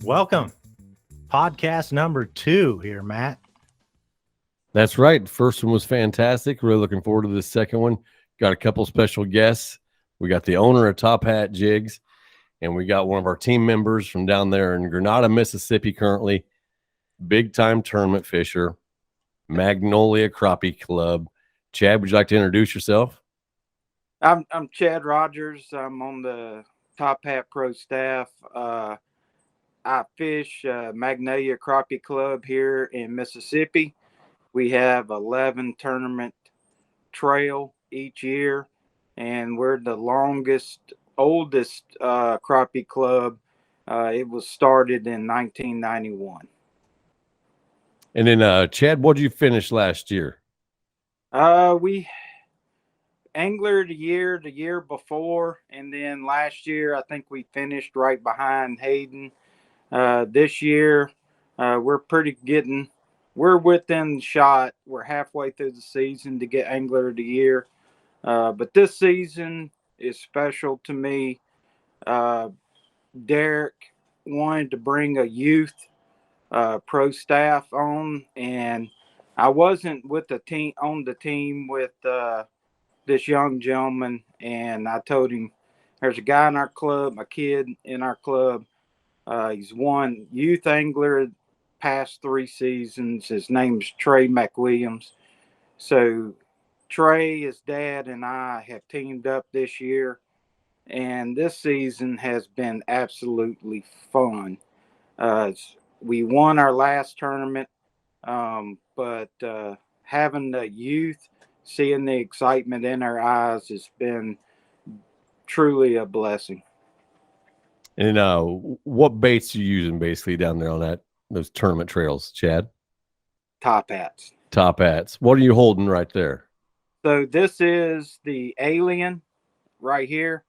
Welcome. Podcast number 2 here, Matt. That's right. First one was fantastic. Really looking forward to the second one. Got a couple special guests. We got the owner of Top Hat Jigs, and we got one of our team members from down there in Grenada, Mississippi currently. Big-time tournament fisher, Magnolia Crappie Club. Chad, would you like to introduce yourself? I'm Chad Rogers. I'm on the Top Hat Pro staff. I fish Magnolia Crappie Club here in Mississippi. We have 11 tournament trail each year, and we're the oldest crappie club. It was started in 1991. And then, Chad, what did you finish last year? We Angler of the year before, and then last year I think we finished right behind Hayden. This year we're within shot. We're halfway through the season to get Angler of the Year. But this season is special to me. Derek wanted to bring a youth pro staff on, and I wasn't with the team with this young gentleman, and I told him there's a guy in our club, a kid in our club. He's won youth angler past 3 seasons. His name's Trey McWilliams. So Trey, his dad, and I have teamed up this year, and this season has been absolutely fun. We won our last tournament, but having the youth, seeing the excitement in their eyes has been truly a blessing. And what baits are you using basically down there on those tournament trails, Chad? Top hats. Top hats. What are you holding right there? So this is the Alien right here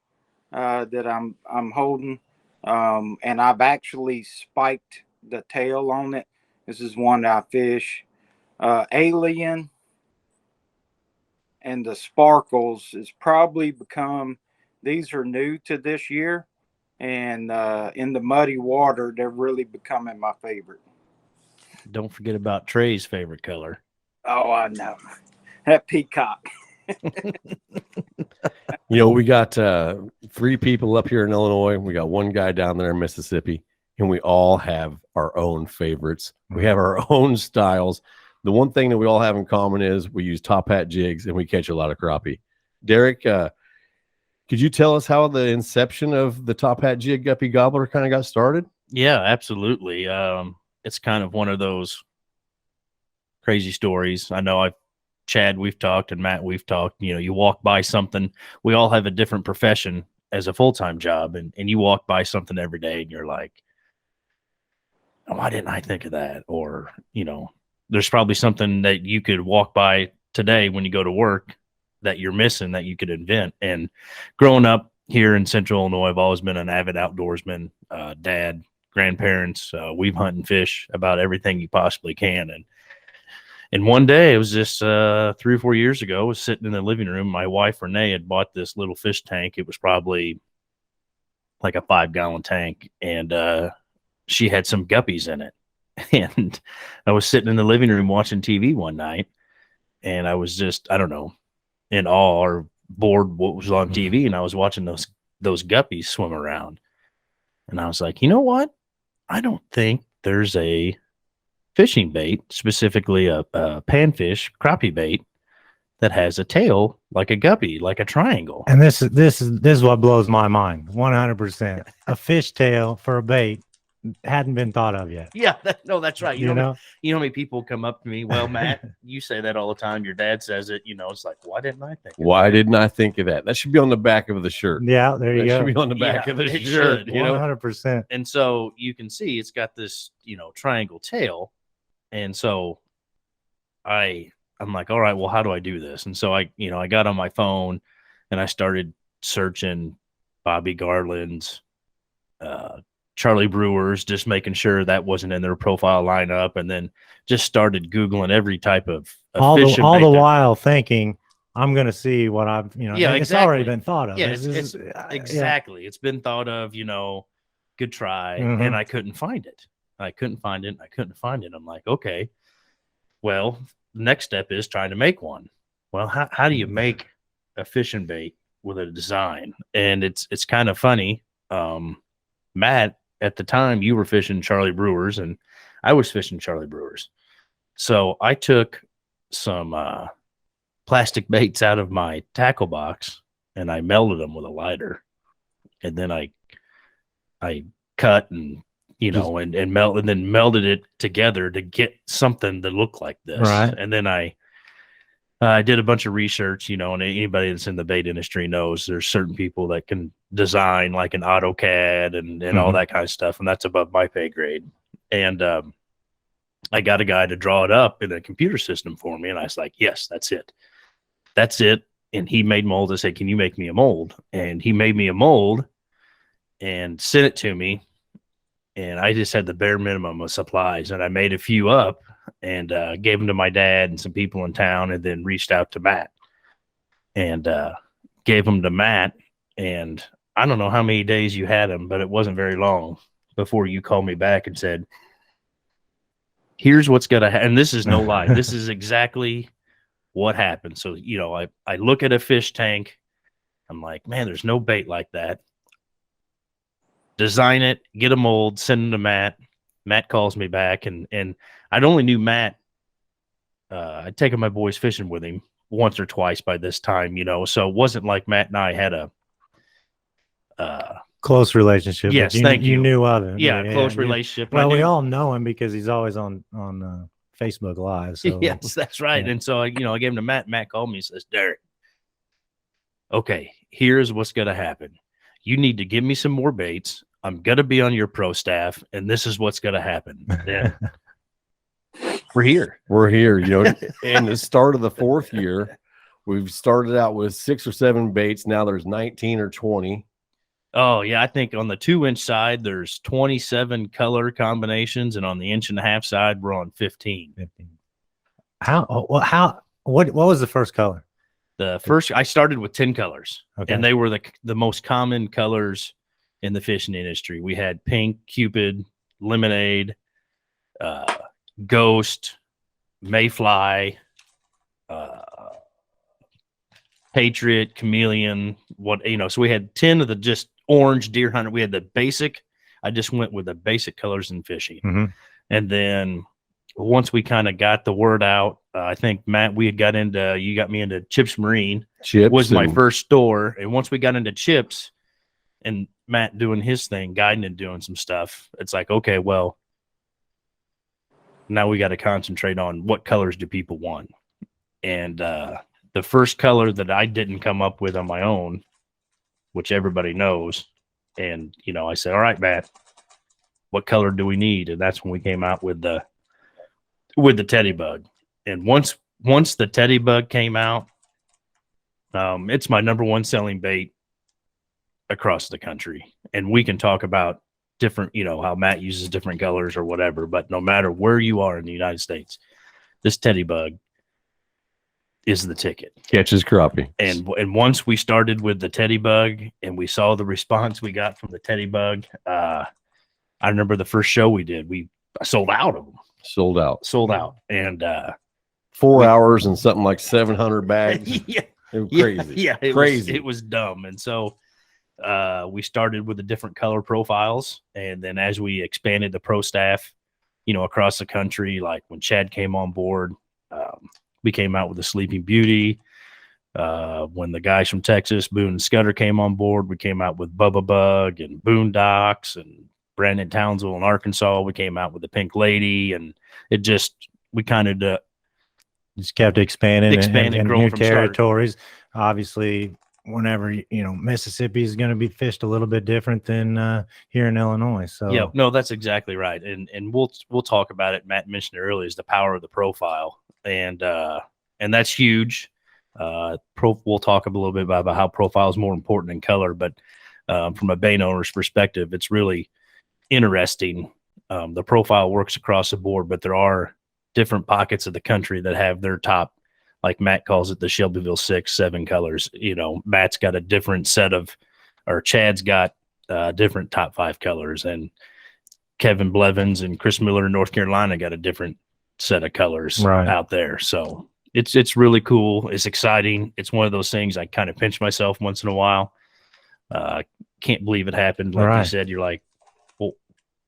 that I'm holding, and I've actually spiked the tail on it. This is one that I fish. Alien and the Sparkles is probably become. These are new to this year. And in the muddy water, they're really becoming my favorite. Don't forget about Trey's favorite color. Oh, I know. That peacock. We got 3 people up here in Illinois. We got 1 guy down there in Mississippi, and we all have our own favorites. We have our own styles. The one thing that we all have in common is we use Top Hat jigs, and we catch a lot of crappie. Derek, could you tell us how the inception of the Top Hat Jig Guppy Gobbler kind of got started? Yeah, absolutely. It's kind of one of those crazy stories. I know Chad, we've talked, and Matt, we've talked. You walk by something. We all have a different profession as a full-time job, and you walk by something every day, and you're like, oh, why didn't I think of that? Or, there's probably something that you could walk by today when you go to work that you're missing that you could invent. And growing up here in Central Illinois, I've always been an avid outdoorsman, dad, grandparents. We've hunt and fish about everything you possibly can. And one day, it was just 3 or 4 years ago, I was sitting in the living room. My wife, Renee, had bought this little fish tank. It was probably like a 5-gallon tank. And she had some guppies in it. And I was sitting in the living room watching TV one night, and I was just, I don't know, in awe or bored what was on TV, and I was watching those guppies swim around, and I was like, you know what? I don't think there's a fishing bait, specifically a panfish crappie bait, that has a tail like a guppy, like a triangle. And this is what blows my mind. 100%. A fish tail for a bait hadn't been thought of yet. Yeah, that's right. You know how many people come up to me, well, Matt, you say that all the time. Your dad says it. It's like, why didn't I think of Why didn't I think of that? That should be on the back of the shirt. Yeah, there you that go. Should be on the back of the shirt. Should, 100%. And so you can see it's got this, triangle tail. And so I'm like, all right, well, how do I do this? And so I got on my phone and I started searching Bobby Garland's, Charlie Brewer's, just making sure that wasn't in their profile lineup, and then just started Googling every type of all the while thinking, I'm going to see what I've, yeah, it's already been thought of. Yeah, exactly. It's been thought of, good try. Mhm. And I couldn't find it. I couldn't find it. I couldn't find it. I'm like, okay, well, the next step is trying to make one. Well, how do you make a fishing bait with a design? And it's kind of funny. Matt, at the time you were fishing Charlie Brewers and I was fishing Charlie Brewers. So I took some plastic baits out of my tackle box and I melted them with a lighter. And then I cut and and melt and then melded it together to get something that looked like this. Right. And then I did a bunch of research, and anybody that's in the bait industry knows there's certain people that can design like an AutoCAD and all that kind of stuff. And that's above my pay grade. And I got a guy to draw it up in a computer system for me. And I was like, yes, that's it. That's it. And he made molds. I said, can you make me a mold? And he made me a mold and sent it to me. And I just had the bare minimum of supplies. And I made a few up and gave them to my dad and some people in town, and then reached out to Matt and gave them to Matt. And I don't know how many days you had them, but it wasn't very long before you called me back and said, here's what's going to happen. And this is no lie. This is exactly what happened. So, I look at a fish tank. I'm like, man, there's no bait like that. Design it, get a mold, send it to Matt. Matt calls me back, and I'd only knew Matt. I'd taken my boys fishing with him once or twice by this time, so it wasn't like Matt and I had a close relationship. Yes, you, thank you you. knew of him. Yeah, close relationship. Well, I we knew- all know him because he's always on Facebook Live. So Yes, that's right. Yeah. And so I gave him to Matt. Matt called me and says, Derek, okay, here's what's going to happen. You need to give me some more baits. I'm going to be on your pro staff, and this is what's going to happen. Yeah. We're here. We're here, and the start of the 4th year, we've started out with 6 or 7 baits. Now there's 19 or 20. Oh, yeah. I think on the 2-inch side, there's 27 color combinations, and on the 1.5-inch side, we're on 15. 15. What was the first color? The first, I started with 10 colors, Okay. and they were the most common colors in the fishing industry. We had pink, Cupid, lemonade, ghost, mayfly, patriot, chameleon, so we had 10 of the just orange deer hunter. We had the basic. I just went with the basic colors in fishing. Mhm. And then once we kind of got the word out, I think Matt, you got me into Chips Marine. Chips Was my and- first store. And once we got into Chips and Matt doing his thing, guiding and doing some stuff, it's like, okay, well, now we got to concentrate on what colors do people want. And the first color that I didn't come up with on my own, which everybody knows, and I said, all right, Matt, what color do we need? And that's when we came out with the teddy bug. And once the teddy bug came out, it's my number one selling bait across the country. And we can talk about different, how Matt uses different colors or whatever, but no matter where you are in the United States, this teddy bug is the ticket. Catches crappie. And once we started with the teddy bug and we saw the response we got from the teddy bug, I remember the first show we did, we sold out of them. Sold out. And 4 hours and something like 700 bags. yeah, It was crazy. Yeah, Crazy. It was dumb. And so we started with the different color profiles. And then as we expanded the pro staff, across the country, like when Chad came on board, we came out with the Sleeping Beauty. When the guys from Texas, Boone and Scudder, came on board, we came out with Bubba Bug and Boondocks, and Brandon Townsville in Arkansas, we came out with the Pink Lady. And we kind of Just kept expanding and growing new from start. territories. Obviously, whenever Mississippi is going to be fished a little bit different than here in Illinois. So yeah, no, that's exactly right. And we'll talk about it. Matt mentioned it earlier, is the power of the profile. And that's huge. We'll talk a little bit about how profile is more important than color, but from a bait owner's perspective, it's really interesting. The profile works across the board, but there are different pockets of the country that have their top, like Matt calls it, the Shelbyville 6, 7 colors. Matt's got a different set of, or Chad's got different top 5 colors, and Kevin Blevins and Chris Miller in North Carolina got a different set of colors Right. out there. So it's really cool. It's exciting. It's one of those things I kind of pinch myself once in a while. Can't believe it happened. Like you Right. said, you're like, well,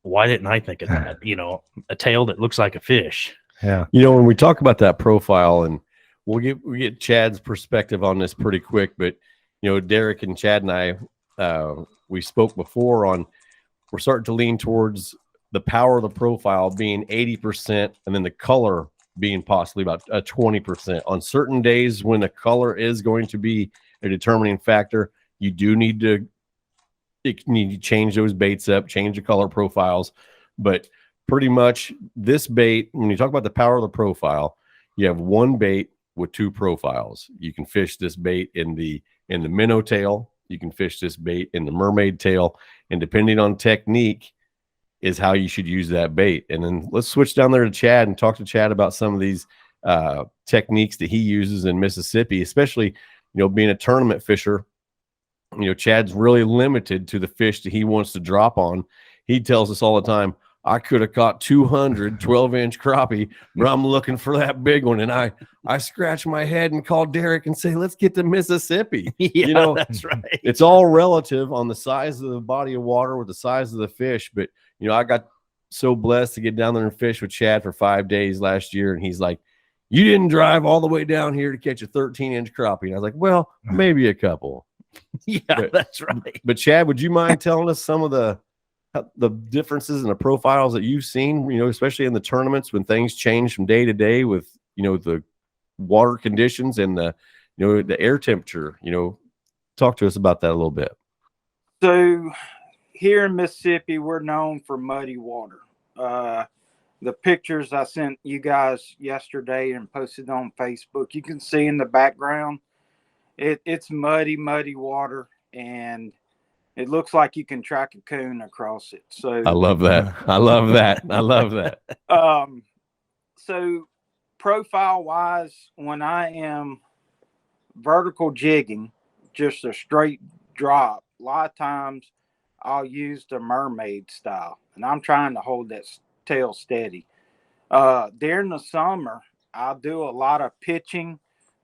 why didn't I think of that? You know, a tail that looks like a fish. Yeah. You know, when we talk about that profile, and we get Chad's perspective on this pretty quick, but you know, Derek and Chad and I, we spoke before on, we're starting to lean towards the power of the profile being 80%, and then the color being possibly about 20%. On certain days when the color is going to be a determining factor, you do need to change those baits up, change the color profiles. But pretty much this bait, when you talk about the power of the profile, you have one bait with 2 profiles. You can fish this bait in the minnow tail, you can fish this bait in the mermaid tail, and depending on technique is how you should use that bait. And then let's switch down there to Chad and talk to Chad about some of these techniques that he uses in Mississippi, especially, you know, being a tournament fisher. You know, Chad's really limited to the fish that he wants to drop on. He tells us all the time, I could have caught 200 12-inch crappie, but I'm looking for that big one. And I scratch my head and call Derek and say, let's get to Mississippi. Yeah, you know, that's right. It's all relative on the size of the body of water with the size of the fish. But, you know, I got so blessed to get down there and fish with Chad for 5 days last year. And he's like, you didn't drive all the way down here to catch a 13-inch crappie. And I was like, well, maybe a couple. Yeah, that's right. But Chad, would you mind telling us some of the differences in the profiles that you've seen, you know, especially in the tournaments when things change from day to day with, you know, the water conditions and the, you know, the air temperature? You know, talk to us about that a little bit. So here in Mississippi, we're known for muddy water. The pictures I sent you guys yesterday and posted on Facebook, you can see in the background, it's muddy water, and it looks like you can track a coon across it. So I love that. I love that. I love that. So profile wise, when I am vertical jigging, just a straight drop, a lot of times I'll use the mermaid style, and I'm trying to hold that tail steady. During the summer, I'll do a lot of pitching,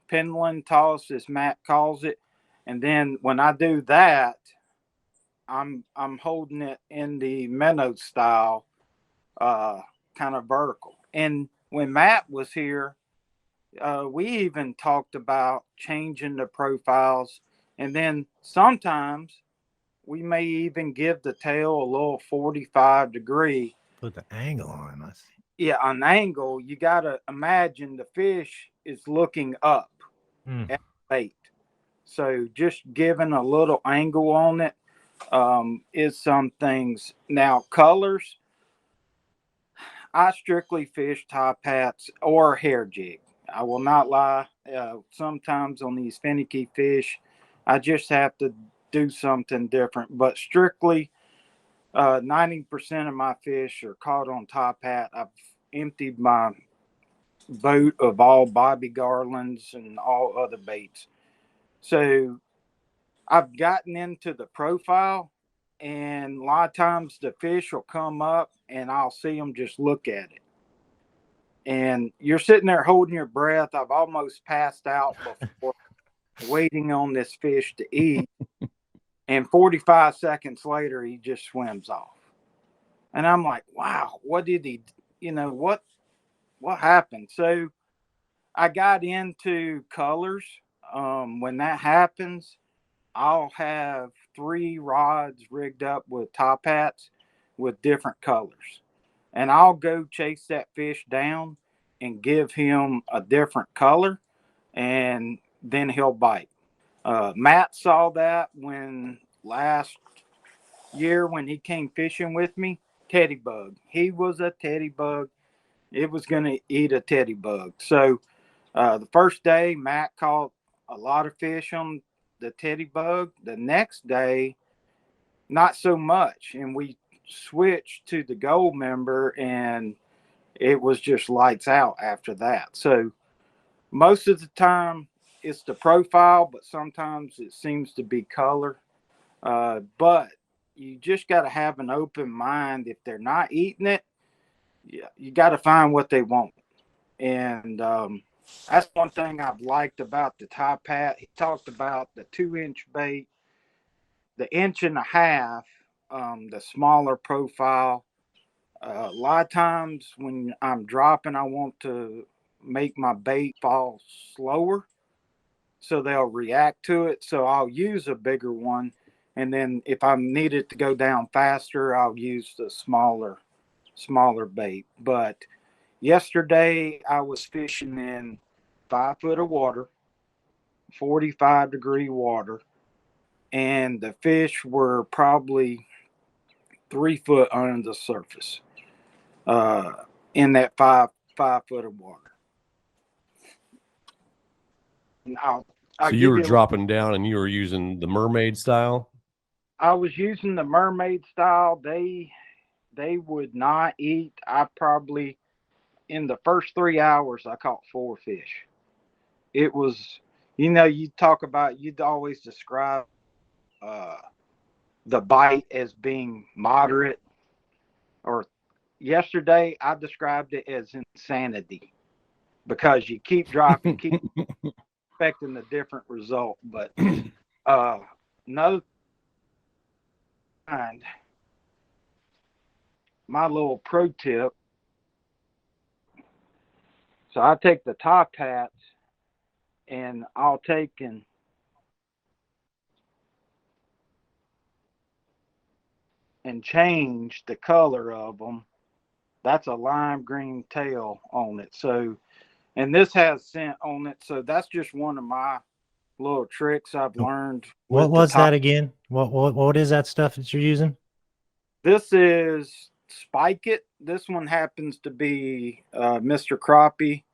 pendulum toss, as Matt calls it. And then when I do that, I'm holding it in the minnow style, kind of vertical. And when Matt was here, we even talked about changing the profiles. And then sometimes we may even give the tail a little 45-degree. Put the angle on us. Yeah, an angle. You got to imagine the fish is looking up at the bait. So just giving a little angle on it is some things. Now, colors, I strictly fish top hats or hair jig. I will not lie. Sometimes on these finicky fish, I just have to do something different. But strictly, 90% of my fish are caught on top hat. I've emptied my boat of all Bobby Garlands and all other baits. So I've gotten into the profile, and a lot of times the fish will come up and I'll see them just look at it. And you're sitting there holding your breath. I've almost passed out before waiting on this fish to eat. And 45 seconds later, he just swims off. And I'm like, wow, what did he, what happened? So I got into colors. When that happens, I'll have 3 rods rigged up with top hats with different colors. And I'll go chase that fish down and give him a different color, and then he'll bite. Matt saw that when last year when he came fishing with me, teddy bug. He was a teddy bug. It was going to eat a teddy bug. So the first day, Matt caught a lot of fish on the teddy bug. The next day, not so much. And we switched to the gold member, and it was just lights out after that. So most of the time it's the profile, but sometimes it seems to be color. But you just got to have an open mind. If they're not eating it, you got to find what they want. And that's one thing I've liked about the top hat. He talked about the 2-inch bait, the 1.5 inch, the smaller profile. A lot of times when I'm dropping, I want to make my bait fall slower so they'll react to it. So I'll use a bigger one. And then if I need it to go down faster, I'll use the smaller bait. But yesterday I was fishing in 5 foot of water, 45-degree water, and the fish were probably 3 foot under the surface in that 5 foot of water. And So you were dropping down and you were using the mermaid style? I was using the mermaid style. They would not eat. I probably, in the first 3 hours, I caught 4 fish. It was, you talk about, you'd always describe the bite as being moderate, or yesterday I described it as insanity, because you keep dropping, keep expecting a different result. But another kind, my little pro tip. So I take the top hats and I'll take and change the color of them. That's a lime green tail on it. So, and this has scent on it. So that's just one of my little tricks I've learned. What was that again? What is that stuff that you're using? This is Spike It. This one happens to be Mr. Crappie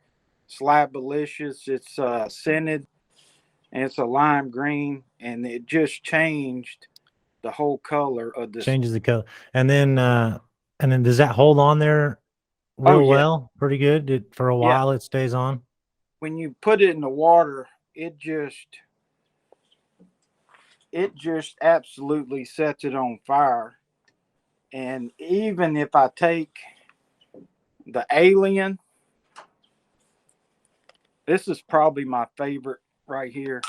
Slabalicious. It's scented, and it's a lime green, and it just changed the whole color of this. Changes the color, and then does that hold on there real well? Pretty good. For a while, it stays on. When you put it in the water, it just absolutely sets it on fire. And even if I take the Alien, this is probably my favorite right here.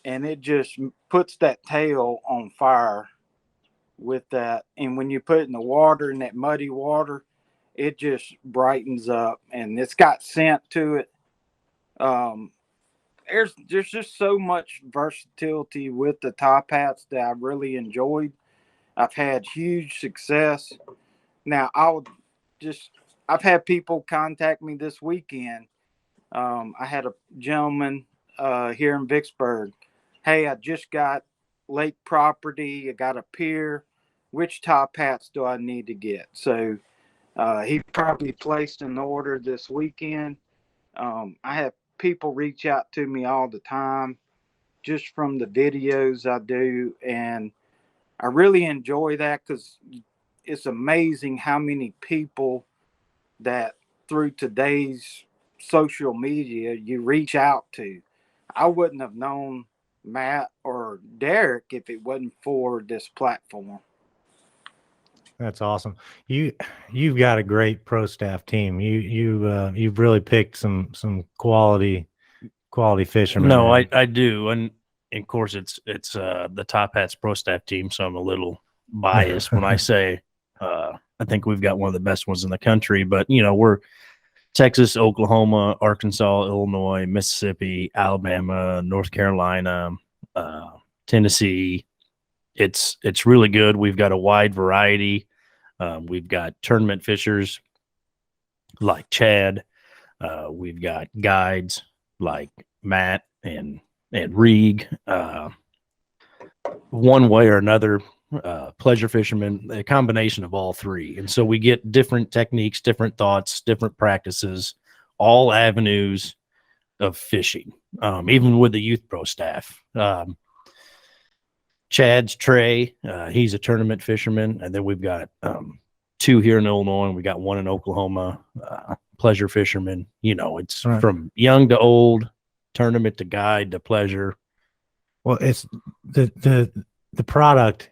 And it just puts that tail on fire with that. And when you put it in the water, in that muddy water, it just brightens up, and it's got scent to it. There's just so much versatility with the top hats that I really enjoyed. I've had huge success. Now I've had people contact me this weekend. I had a gentleman here in Vicksburg. Hey, I just got lake property. I got a pier. Which top hats do I need to get? So he probably placed an order this weekend. I have people reach out to me all the time just from the videos I do, and I really enjoy that, because it's amazing how many people that through today's social media you reach out to. I wouldn't have known Matt or Derek if it wasn't for this platform. That's awesome. You've got a great pro staff team. You've really picked some quality fishermen. No, I do, and of course it's the Top Hats pro staff team, so I'm a little biased when I say I think we've got one of the best ones in the country. But we're Texas, Oklahoma, Arkansas, Illinois, Mississippi, Alabama, North Carolina, Tennessee. It's really good. We've got a wide variety. We've got tournament fishers like Chad. We've got guides like Matt and Reeg. One way or another, pleasure fishermen, a combination of all three. And so we get different techniques, different thoughts, different practices, all avenues of fishing, even with the youth pro staff. Chad's Trey, he's a tournament fisherman, and then we've got 2 here in Illinois, and we got 1 in Oklahoma, pleasure fishermen. It's right. From young to old, tournament to guide to pleasure. Well, it's the product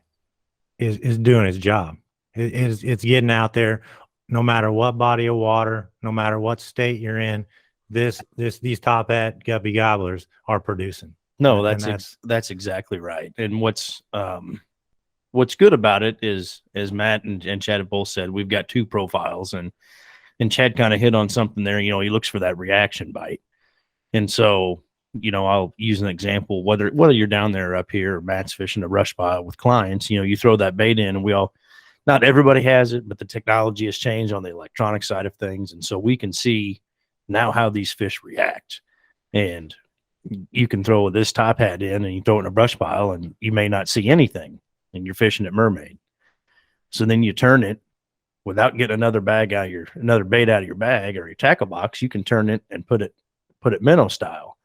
is doing its job. It's getting out there, no matter what body of water, no matter what state you're in. These top hat guppy gobblers are producing. No, And that's exactly right. And what's good about it is, as Matt and Chad have both said, we've got two profiles, and Chad kind of hit on something there. You know, he looks for that reaction bite. And so, you know, I'll use an example, whether you're down there or up here, or Matt's fishing a rush pile with clients, you know, you throw that bait in, and not everybody has it, but the technology has changed on the electronic side of things. And so we can see now how these fish react. And you can throw this top hat in and you throw it in a brush pile and you may not see anything, and you're fishing at mermaid. So then you turn it without getting another bait out of your bag or your tackle box. You can turn it and put it minnow style,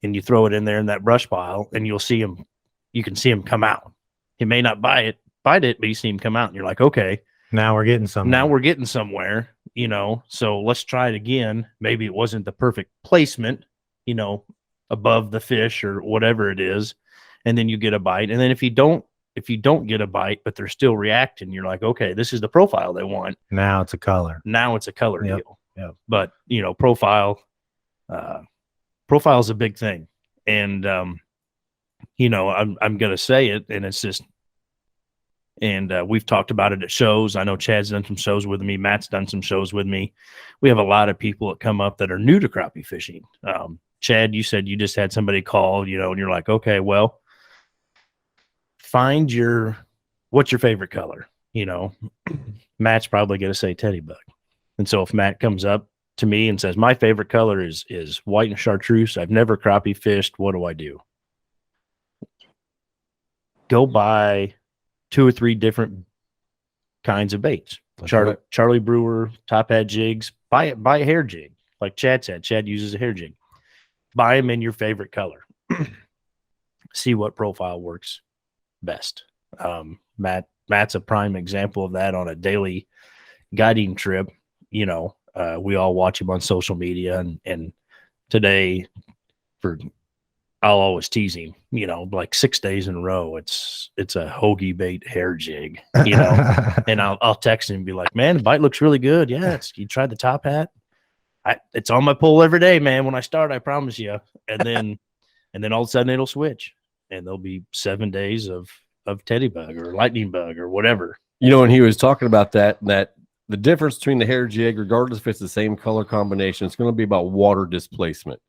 and you throw it in there in that brush pile, and you can see him come out. He may not bite it, but you see him come out, and you're like, okay, now we're getting somewhere. Now we're getting somewhere, you know, so let's try it again. Maybe it wasn't the perfect placement, you know, above the fish or whatever it is. And then you get a bite. And then if you don't get a bite, but they're still reacting, you're like, okay, this is the profile they want. Now it's a color. Deal. Yep. But, you know, profile is a big thing. And, you know, I'm going to say it, and it's just, and we've talked about it at shows. I know Chad's done some shows with me. Matt's done some shows with me. We have a lot of people that come up that are new to crappie fishing. Chad, you said you just had somebody call, you know, and you're like, okay, well, what's your favorite color? You know, Matt's probably going to say teddy bug. And so if Matt comes up to me and says, my favorite color is white and chartreuse, I've never crappie fished, what do I do? Go buy 2 or 3 different kinds of baits. Charlie Brewer, top hat jigs, buy a hair jig. Like Chad said, Chad uses a hair jig. Buy them in your favorite color. See what profile works best. Matt's a prime example of that on a daily guiding trip. You know, we all watch him on social media, and today I'll always tease him, you know, like 6 days in a row, it's a hoagie bait hair jig, you know, and I'll text him and be like, man, the bite looks really good. Yeah. You tried the top hat. It's on my pole every day, man. When I start, I promise you. And then all of a sudden it'll switch, and there'll be 7 days of teddy bug or lightning bug or whatever. You know, and he was talking about that the difference between the hair jig, regardless if it's the same color combination, it's going to be about water displacement.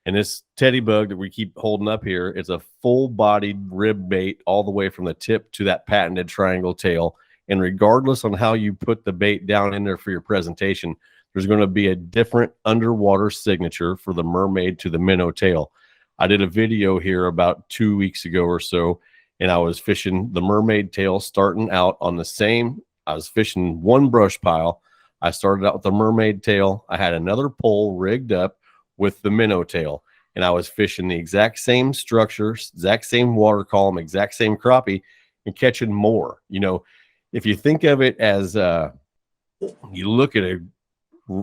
And this teddy bug that we keep holding up here, it's a full-bodied rib bait all the way from the tip to that patented triangle tail. And regardless on how you put the bait down in there for your presentation, there's going to be a different underwater signature for the mermaid to the minnow tail. I did a video here about 2 weeks ago or so, and I was fishing the mermaid tail starting out on the same. I was fishing one brush pile. I started out with the mermaid tail. I had another pole rigged up with the minnow tail, and I was fishing the exact same structure, exact same water column, exact same crappie, and catching more. You know, if you think of it as you look at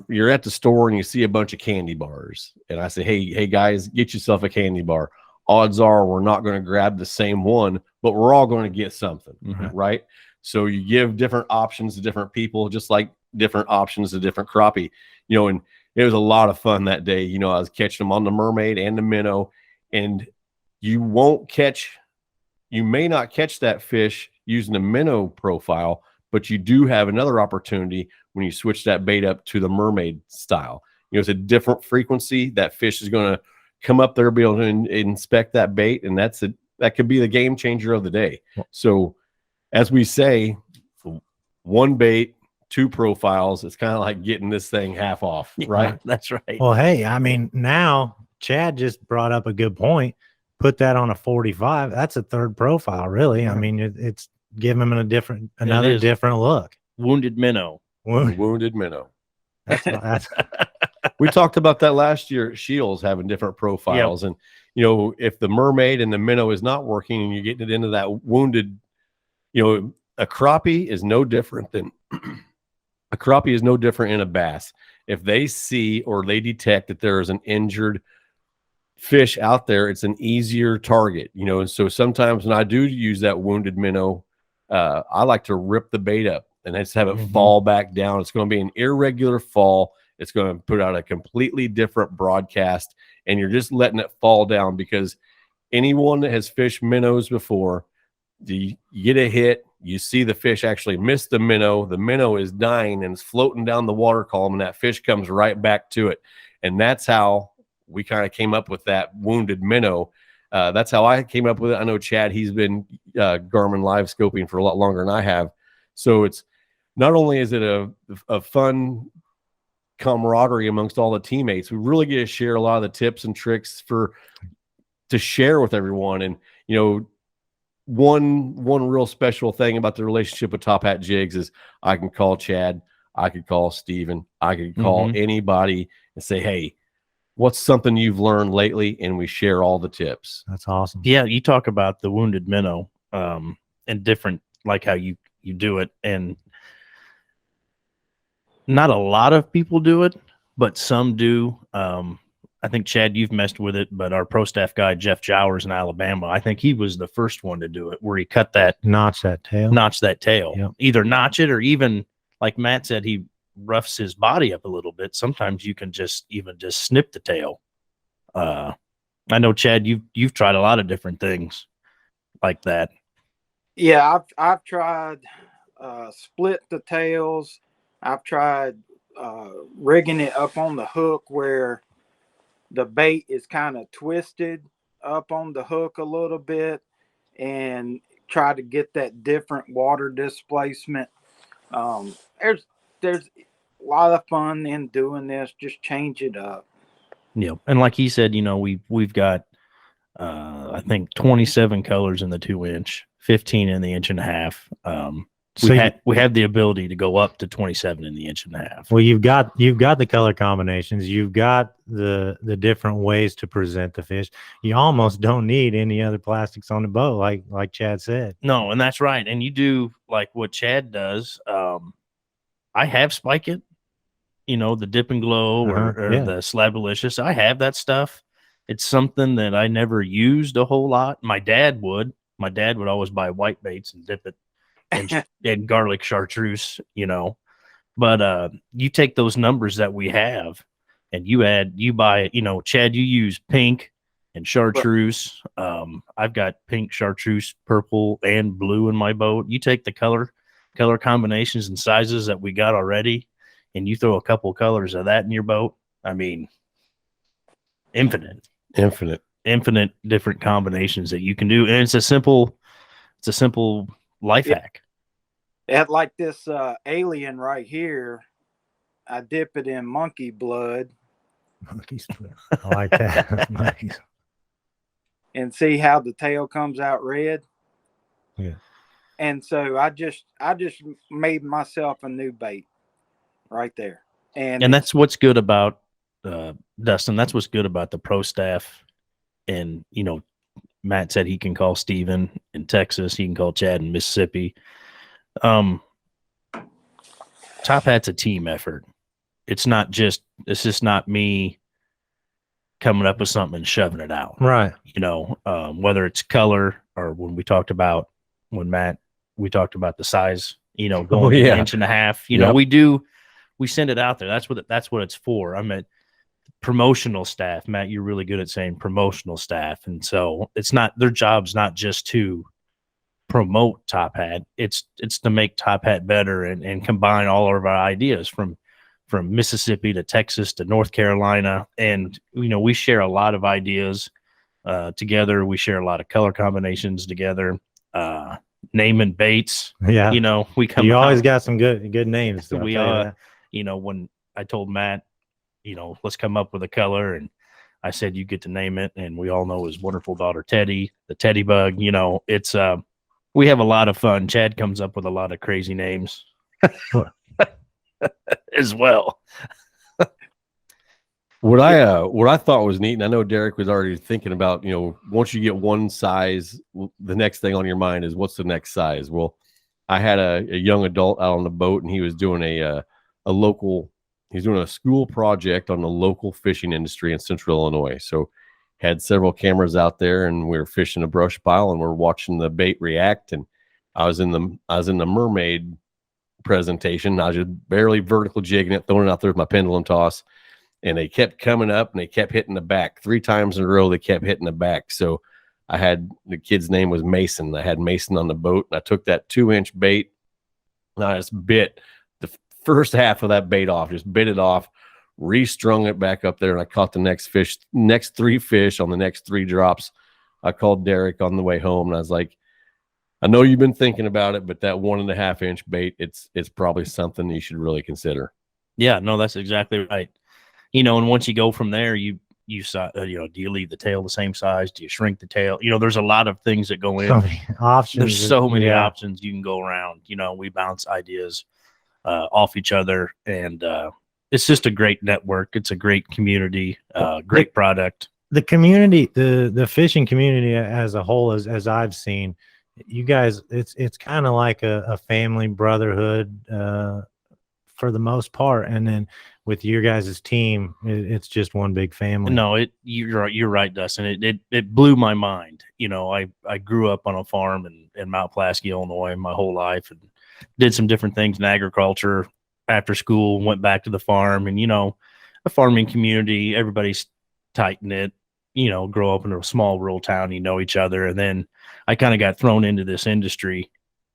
you're at the store and you see a bunch of candy bars, and I say, hey guys, get yourself a candy bar. Odds are we're not going to grab the same one, but we're all going to get something, right? So you give different options to different people, just like different options to different crappie, you know. And it was a lot of fun that day. You know, I was catching them on the mermaid and the minnow, and you may not catch that fish using a minnow profile, but you do have another opportunity when you switch that bait up to the mermaid style. You know, it's a different frequency. That fish is going to come up there, be able to inspect that bait, and that could be the game changer of the day. So as we say, one bait, 2 profiles, it's kind of like getting this thing half off, right? Yeah, that's right. Well, hey, I mean, now Chad just brought up a good point. Put that on a 45. That's a 3rd profile, really. I mean, it's giving him another different look. Wounded minnow. Wounded minnow. That's We talked about that last year at Shields, having different profiles. Yep. And, you know, if the mermaid and the minnow is not working and you're getting it into that wounded, you know, a crappie is no different than a crappie is no different in a bass. If they see or they detect that there is an injured fish out there, it's an easier target, you know. And so sometimes when I do use that wounded minnow, I like to rip the bait up and just have it fall back down. It's going to be an irregular fall. It's going to put out a completely different broadcast, and you're just letting it fall down, because anyone that has fished minnows before, you get a hit, you see the fish actually miss the minnow is dying and it's floating down the water column, and that fish comes right back to it. And that's how we kind of came up with that wounded minnow. That's how I came up with it. I know Chad, he's been Garmin live scoping for a lot longer than I have. So it's not only is it a fun camaraderie amongst all the teammates, we really get to share a lot of the tips and tricks to share with everyone. And, you know, one real special thing about the relationship with Top Hat Jigs is I can call Chad, I could call Steven, I could call anybody and say, hey, what's something you've learned lately? And we share all the tips. That's awesome. Yeah, you talk about the wounded minnow and different, like how you do it. And not a lot of people do it, but some do. I think, Chad, you've messed with it, but our pro staff guy, Jeff Jowers in Alabama, I think he was the first one to do it, where he cut that, Notch that tail. Yep. Either notch it, or even, like Matt said, he roughs his body up a little bit. Sometimes you can just snip the tail. I know, Chad, you've tried a lot of different things like that. Yeah, I've tried split the tails. I've tried rigging it up on the hook where the bait is kind of twisted up on the hook a little bit, and try to get that different water displacement. There's a lot of fun in doing this. Just change it up. Yeah, and like he said, you know, we've got I think 27 colors in the 2-inch, 15 in the 1.5 inch. We have the ability to go up to 27 in the 1.5 inch. Well, you've got the color combinations. You've got the different ways to present the fish. You almost don't need any other plastics on the boat, like Chad said. No, and that's right. And you do like what Chad does. I have Spike It, you know, the Dip and Glow or the Slabalicious. I have that stuff. It's something that I never used a whole lot. My dad would always buy white baits and dip it and garlic chartreuse, you know. But you take those numbers that we have and you buy, you know, Chad, you use pink and chartreuse. I've got pink, chartreuse, purple, and blue in my boat. You take the color combinations and sizes that we got already, and you throw a couple colors of that in your boat. I mean, infinite different combinations that you can do. And it's a simple life hack. At like this alien right here, I dip it in monkey blood. Monkey's blood. I like that. Nice. And see how the tail comes out red. Yeah. And so I just made myself a new bait right there. And that's what's good about Dustin. That's what's good about the pro staff. And, you know, Matt said he can call Steven in Texas. He can call Chad in Mississippi. Top Hat's a team effort. It's just not me coming up with something and shoving it out. Right. You know, whether it's color or when we talked about the size, you know, going to 1.5 inches, you know, we send it out there. That's what it's for. I'm a promotional staff. Matt, you're really good at saying promotional staff. And so it's not, their job's not just to promote Top Hat. It's to make Top Hat better and combine all of our ideas from Mississippi to Texas to North Carolina. And, you know, we share a lot of ideas together. We share a lot of color combinations together, naming baits. Yeah. You know, you always got some good names. You know, when I told Matt, you know, let's come up with a color, and I said, you get to name it. And we all know his wonderful daughter, Teddy, the Teddy Bug. You know, it's, we have a lot of fun. Chad comes up with a lot of crazy names as well. What I thought was neat, and I know Derek was already thinking about, you know, once you get one size, the next thing on your mind is what's the next size. Well, I had a young adult out on the boat, and he was doing he's doing a school project on the local fishing industry in Central Illinois. So had several cameras out there, and we were fishing a brush pile, and we're watching the bait react. And I was in the mermaid presentation. I was just barely vertical jigging it, throwing it out there with my pendulum toss, and they kept coming up and they kept hitting the back 3 times in a row. They kept hitting the back. So I had, the kid's name was Mason. I had Mason on the boat, and I took that 2-inch bait, and I just bit the first half of that bait off, just bit it off, restrung it back up there, and I caught the next 3 fish on the next 3 drops. I called Derek on the way home, and I was like, I know you've been thinking about it, but that 1.5-inch bait, it's probably something you should really consider. Yeah, no, that's exactly right. You know, and once you go from there, you do you leave the tail the same size? Do you shrink the tail? You know, there's a lot of things that go in. So many options. There's so many Yeah. options you can go around. You know, we bounce ideas off each other, and it's just a great network. It's a great community, great product. The community, the fishing community as a whole, as I've seen, you guys, it's kind of like a family brotherhood for the most part, and then with your guys' team, it's just one big family. No, you're right, Dustin. It blew my mind. You know, I grew up on a farm in Mount Pulaski, Illinois, my whole life, and did some different things in agriculture. After school, went back to the farm, and you know, a farming community, everybody's tight knit. You know, grow up in a small rural town, you know each other, and then I kind of got thrown into this industry,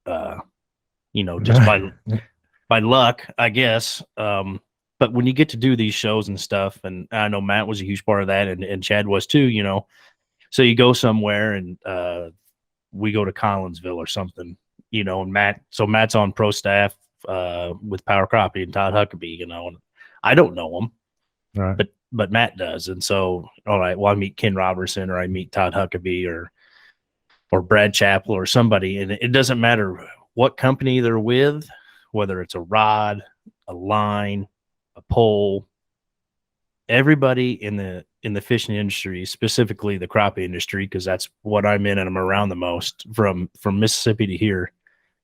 you know, just by luck, I guess. But when you get to do these shows and stuff, and I know Matt was a huge part of that, and Chad was too, you know. So you go somewhere, and we go to Collinsville or something, you know, and Matt's on pro staff with Power Crappie and Todd Huckabee, you know, and I don't know him, Right. but Matt does. And so, all right, well, I meet Ken Robertson, or I meet Todd Huckabee, or Brad Chappell, or somebody, and it doesn't matter what company they're with, whether it's a rod, a line, a pole. Everybody in the fishing industry, specifically the crappie industry, because that's what I'm in and I'm around the most, from Mississippi to here,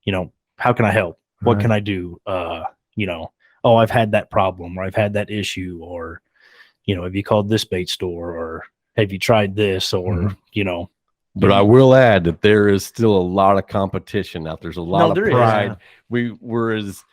you know, how can I help? What can I do? You know, oh, I've had that problem, or I've had that issue, or, you know, have you called this bait store, or have you tried this, or, you know. But I will add that there is still a lot of competition out. There's a lot of there is. pride. We're as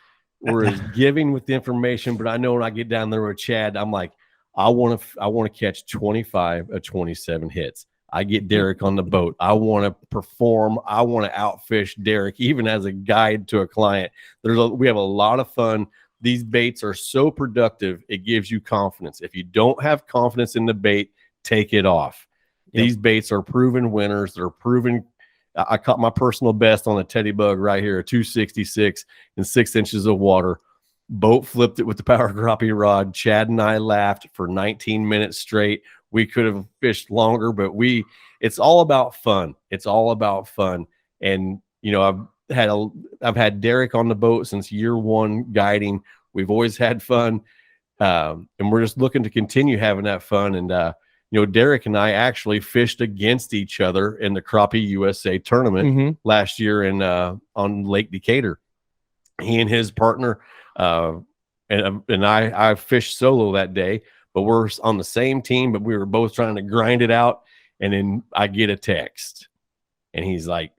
giving with the information, but I know when I get down there with Chad, I'm like, I want to catch 25 or 27 hits. I get Derek on the boat. I want to perform. I want to outfish Derek, even as a guide to a client. We have a lot of fun. These baits are so productive. It gives you confidence. If you don't have confidence in the bait, take it off. Yep. These baits are proven winners. They're proven. I caught my personal best on a teddy bug right here, a 266 in 6 inches of water. Boat flipped it with the Power Crappie rod. Chad and I laughed for 19 minutes straight. We could have fished longer, but it's all about fun. It's all about fun. And, you know, I've had Derek on the boat since year 1 guiding. We've always had fun. And we're just looking to continue having that fun. And, you know, Derek and I actually fished against each other in the Crappie USA tournament last year on Lake Decatur. He and his partner, and I fished solo that day, but we're on the same team, but we were both trying to grind it out. And then I get a text, and he's like,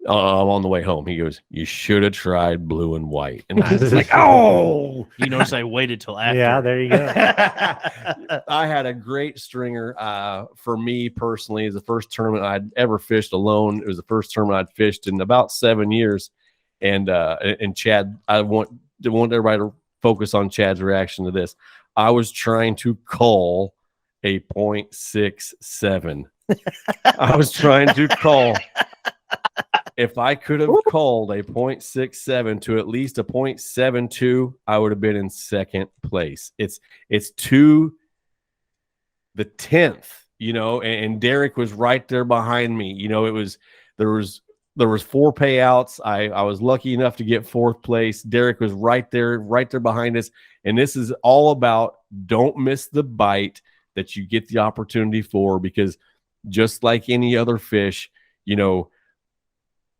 I'm on the way home. He goes, "You should have tried blue and white." And I was like, oh, You notice I waited till after. Yeah, there you go. I had a great stringer. For me personally, it's the first tournament I'd ever fished alone. It was the first tournament I'd fished in about 7 years. And Chad, I want everybody to focus on Chad's reaction to this. I was trying to call a 0.67. I was trying to call. If I could have called a 0.67 to at least a 0.72, I would have been in second place. It's to the 10th, you know, and Derek was right there behind me. You know, there was 4 payouts. I was lucky enough to get 4th place. Derek was right there behind us. And this is all about, don't miss the bite that you get the opportunity for, because just like any other fish, you know,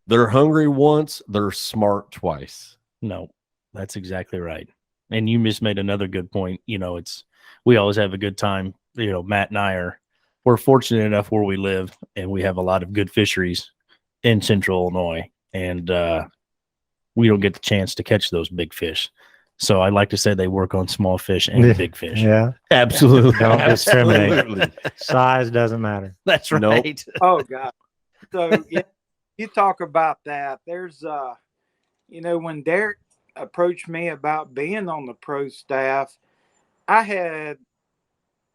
they're hungry once, they're smart twice. No, that's exactly right. And you just made another good point. You know, we always have a good time. You know, Matt and I are we're fortunate enough where we live, and we have a lot of good fisheries in Central Illinois, and we don't get the chance to catch those big fish. So I like to say they work on small fish and big fish. Yeah. Absolutely. Don't discriminate. Absolutely. Size doesn't matter. That's Nope. right. Oh God. So yeah, you talk about that. There's when Derek approached me about being on the pro staff, I had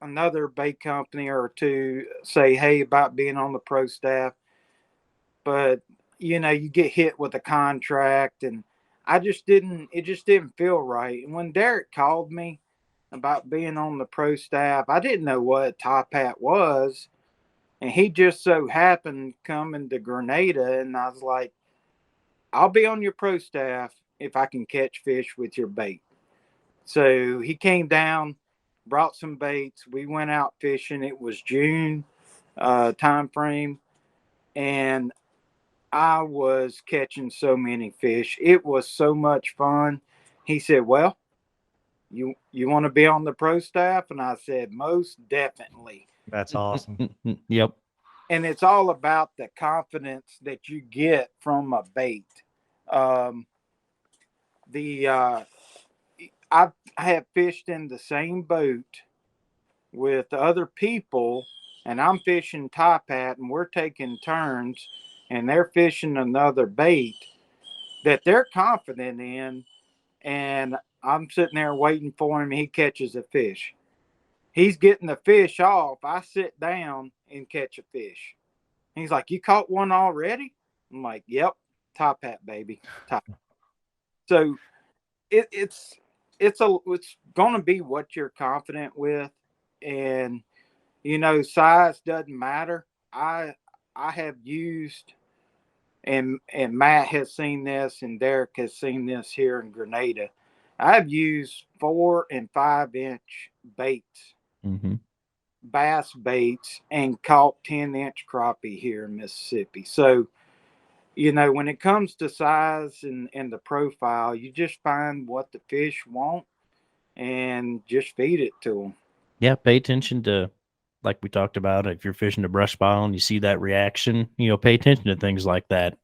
another bait company or two say, hey, about being on the pro staff. But you get hit with a contract, and it just didn't feel right. And when Derek called me about being on the pro staff, I didn't know what Top Hat was. And he just so happened coming to Grenada, and I was like, I'll be on your pro staff if I can catch fish with your bait. So he came down, brought some baits. We went out fishing. It was June time frame, and I was catching so many fish. It was so much fun. He said, well, you want to be on the pro staff? And I said, most definitely. That's awesome. Yep. And it's all about the confidence that you get from a bait. I have fished in the same boat with other people, and I'm fishing Top Hat, and we're taking turns, and they're fishing another bait that they're confident in, and I'm sitting there waiting for him. He catches a fish. He's getting the fish off. I sit down and catch a fish. He's like, you caught one already? I'm like, yep, Top Hat, baby. Top. So it's going to be what you're confident with. And, size doesn't matter. I have used, and Matt has seen this, and Derek has seen this here in Grenada. I've used 4 and 5 inch baits, bass baits, and caught 10-inch crappie here in Mississippi. So, when it comes to size and the profile, you just find what the fish want and just feed it to them. Yeah, pay attention to, like we talked about, if you're fishing a brush pile and you see that reaction, pay attention to things like that.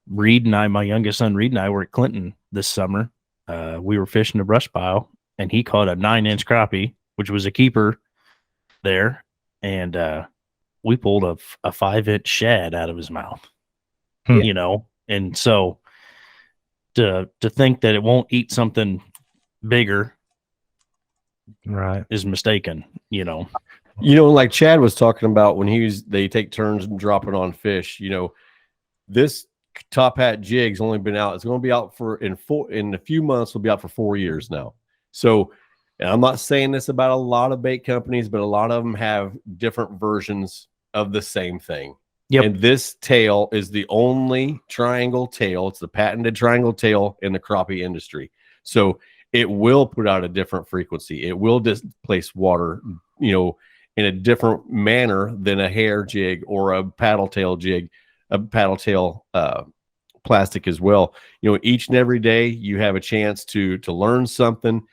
Reed and I, my youngest son Reed and I were at Clinton this summer. We were fishing a brush pile, and he caught a 9-inch crappie, which was a keeper there, and we pulled a 5-inch shad out of his mouth. And so to think that it won't eat something bigger, Right, is mistaken. Like Chad was talking about when they take turns dropping on fish. This Top Hat Jigs only been out. It's going to be out in a few months. Will be out for 4 years now. So, and I'm not saying this about a lot of bait companies, but a lot of them have different versions of the same thing. Yep. And this tail is the only triangle tail. It's the patented triangle tail in the crappie industry. So it will put out a different frequency. It will displace water, in a different manner than a hair jig or a paddle tail jig, a paddle tail plastic as well. Each and every day you have a chance to learn something.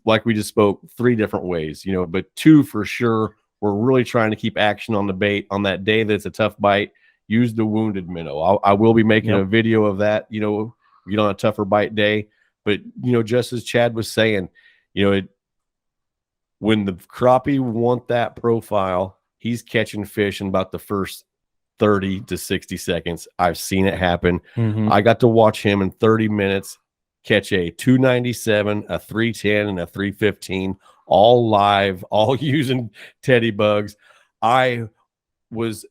Like we just spoke, 3 different ways, but 2 for sure. We're really trying to keep action on the bait on that day that's a tough bite. Use the wounded minnow. I will be making a video of that, get on a tougher bite day. But, just as Chad was saying, when the crappie want that profile, he's catching fish in about the first 30 to 60 seconds. I've seen it happen. I got to watch him in 30 minutes catch a 297, a 310, and a 315, all live, all using teddy bugs. I was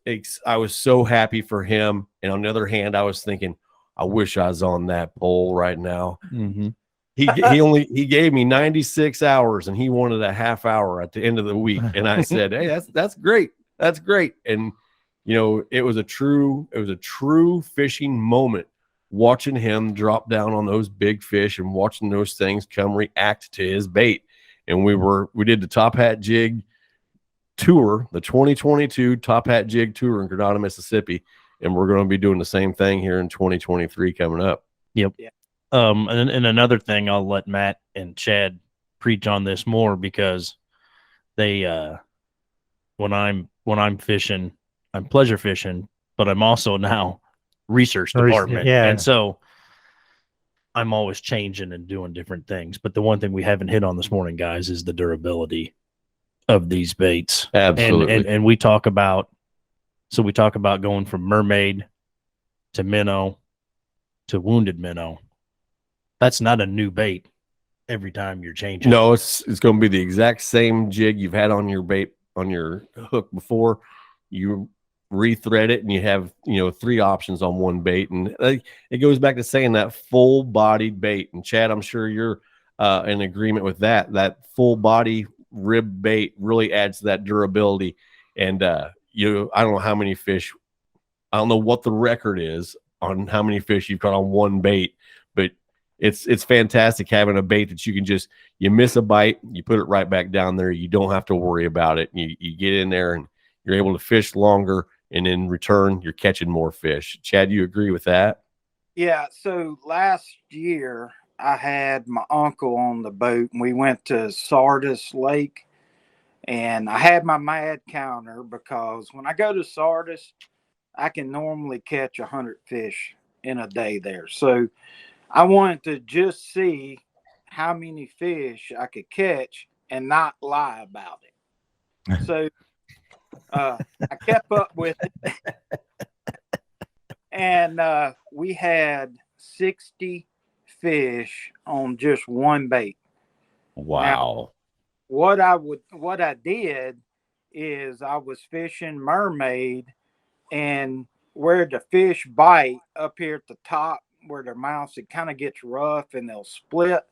so happy for him. And on the other hand, I was thinking, I wish I was on that pole right now. He gave me 96 hours, and he wanted a half hour at the end of the week. And I said, hey, that's great. That's great. And it was a true fishing moment, watching him drop down on those big fish and watching those things come react to his bait. And we did the Top Hat Jig tour, the 2022 Top Hat Jig tour in Grenada, Mississippi. And we're going to be doing the same thing here in 2023 coming up. Yep. Yeah. And another thing, I'll let Matt and Chad preach on this more, because they when I'm fishing, I'm pleasure fishing, but I'm also now research department. Yeah. And so I'm always changing and doing different things. But the one thing we haven't hit on this morning, guys, is the durability of these baits. Absolutely. And we talk about going from mermaid to minnow to wounded minnow. That's not a new bait every time you're changing. No, it's going to be the exact same jig you've had on your bait, on your hook before. You rethread it and you have, 3 options on one bait. And it goes back to saying that full bodied bait. And Chad, I'm sure you're in agreement with that. That full body rib bait really adds to that durability. And I don't know how many fish, I don't know what the record is on how many fish you've caught on one bait, but it's fantastic having a bait that you can just, you miss a bite, you put it right back down there. You don't have to worry about it. You get in there and you're able to fish longer, and in return, you're catching more fish. Chad, you agree with that? Yeah. So last year, I had my uncle on the boat, and we went to Sardis Lake, and I had my mad counter because when I go to Sardis, I can normally catch 100 fish in a day there. So I wanted to just see how many fish I could catch and not lie about it. So I kept up with it. And we had 60 fish on just one bait. Wow. Now, what I did is I was fishing mermaid, and where the fish bite up here at the top where their mouths, it kind of gets rough and they'll split.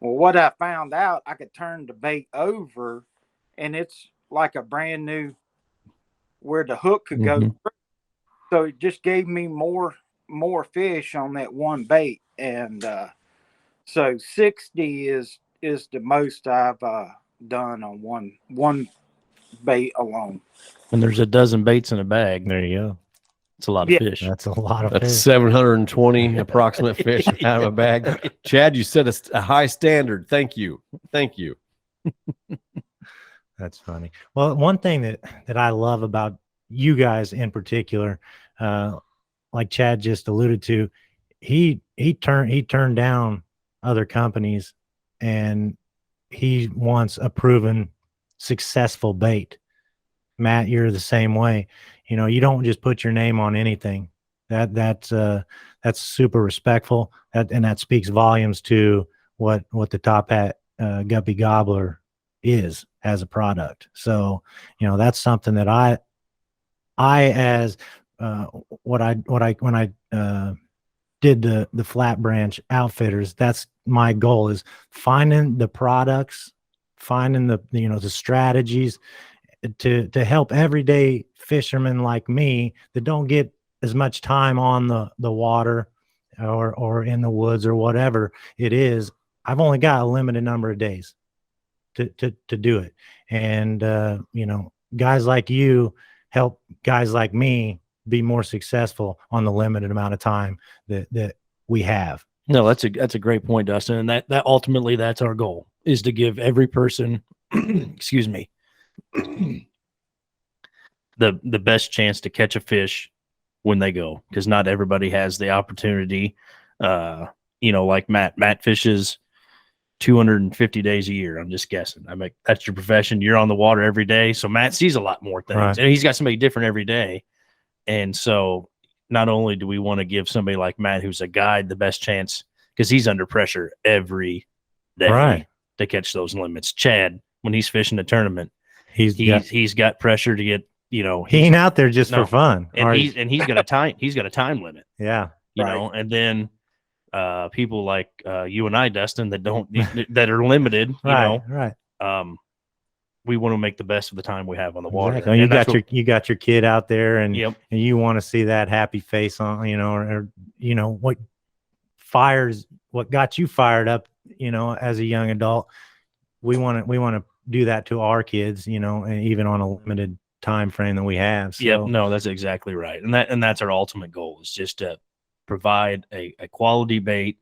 Well, what I found out, I could turn the bait over and it's like a brand new, where the hook could go through. So it just gave me more fish on that one bait. And so 60 is the most I've done on one bait alone. And there's a dozen baits in a bag. There you go. It's a lot of Yeah. fish. That's a lot of That's fish. 720 approximate fish out of a bag. Chad, you set a high standard. Thank you. Thank you. That's funny. Well, one thing that I love about you guys in particular, like Chad just alluded to, he turned down other companies, and he wants a proven successful bait. Matt, you're the same way. You don't just put your name on anything. That's super respectful. That speaks volumes to what the Top Hat Guppy Gobbler is as a product. So, that's something that I as when I did the Flat Branch Outfitters, that's my goal, is finding the products, finding the strategies to help everyday fishermen like me that don't get as much time on the water or in the woods or whatever it is. I've only got a limited number of days to do it. And, guys like you help guys like me be more successful on the limited amount of time that we have. No, that's a great point, Dustin. And that ultimately, that's our goal, is to give every person, excuse me, the best chance to catch a fish when they go, because not everybody has the opportunity. Like Matt fishes 250 days a year. I'm just guessing. I mean, that's your profession. You're on the water every day. So Matt sees a lot more things, right, and he's got somebody different every day. And so not only do we want to give somebody like Matt, who's a guide, the best chance, because he's under pressure every day, right, to catch those limits. Chad, when he's fishing a tournament, he's got pressure to get, he ain't out there just for fun. And he's got a time limit. Yeah. And then people like you and I, Dustin, that are limited, right. We want to make the best of the time we have on the water. Exactly. You got your kid out there, and yep. and you want to see that happy face on, or what got you fired up, as a young adult. We want to do that to our kids, and even on a limited time frame that we have. So. Yep. No, that's exactly right. And that's our ultimate goal, is just to provide a quality bait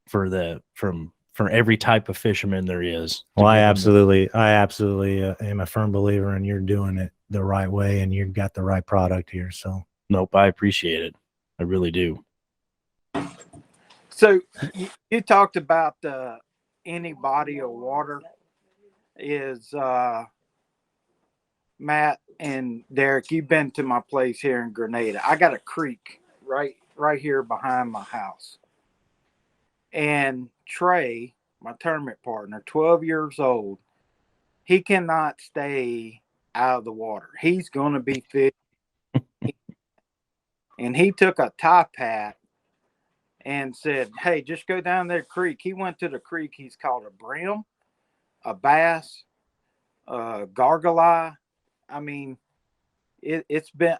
from for every type of fisherman there is. Well, I absolutely am a firm believer in you're doing it the right way, and you've got the right product here. So, Nope, I appreciate it. I really do. So you talked about any body of water is Matt and Derek. You've been to my place here in Grenada. I got a creek right here behind my house, and Trey, my tournament partner, 12 years old, he cannot stay out of the water. He's going to be fit. And he took a top hat and said, hey, just go down there creek. He went to the creek. He's caught a brim, a bass, a gargle eye. I mean,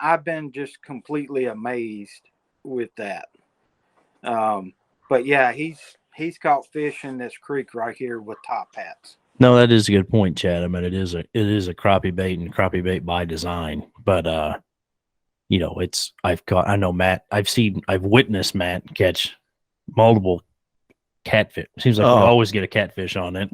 I've been just completely amazed with that. But yeah, he's caught fish in this creek right here with top hats. No, that is a good point, Chad. I mean, it is a crappie bait and crappie bait by design. But you know, I've witnessed Matt catch multiple catfish. Seems like we always get a catfish on it.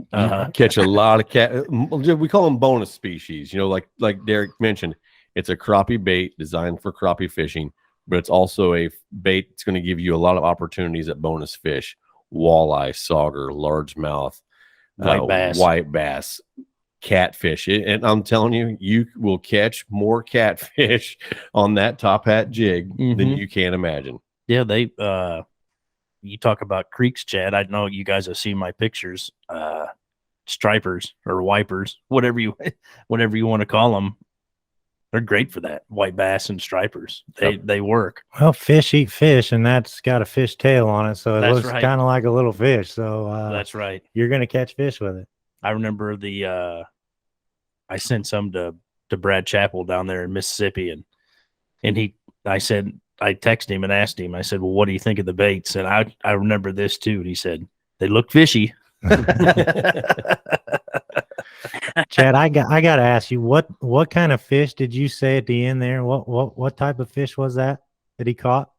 Catch a lot of cat. We call them bonus species. You know, like Derek mentioned, it's a crappie bait designed for crappie fishing, but it's also a bait that's going to give you a lot of opportunities at bonus fish, walleye, sauger, largemouth, white bass, catfish. And I'm telling you, you will catch more catfish on that top hat jig than you can imagine. Yeah, they you talk about creeks, Chad. I know you guys have seen my pictures. Stripers or wipers, whatever you want to call them. They're great for that. White bass and stripers. They work. Well, fish eat fish, and that's got a fish tail on it, so it That's looks right. kind of like a little fish. So That's right. You're going to catch fish with it. I remember I sent some to Brad Chappell down there in Mississippi, and I texted him and asked him, I said, well, what do you think of the baits? And I remember this too. And he said, they look fishy. Chad, I got to ask you, what kind of fish did you say at the end there? What type of fish was that he caught?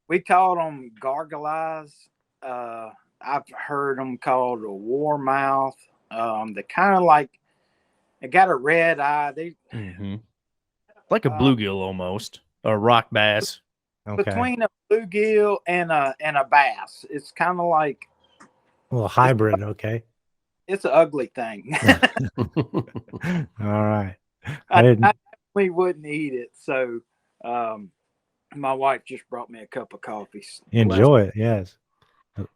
We called them gargle eyes. I've heard them called a warmouth. They kind of like, they got a red eye. They like a bluegill almost, or rock bass. Okay. Between a bluegill and a bass. It's kind of like a little hybrid. Okay. It's an ugly thing. All right. I definitely wouldn't eat it. So my wife just brought me a cup of coffee. Enjoy it. Yes.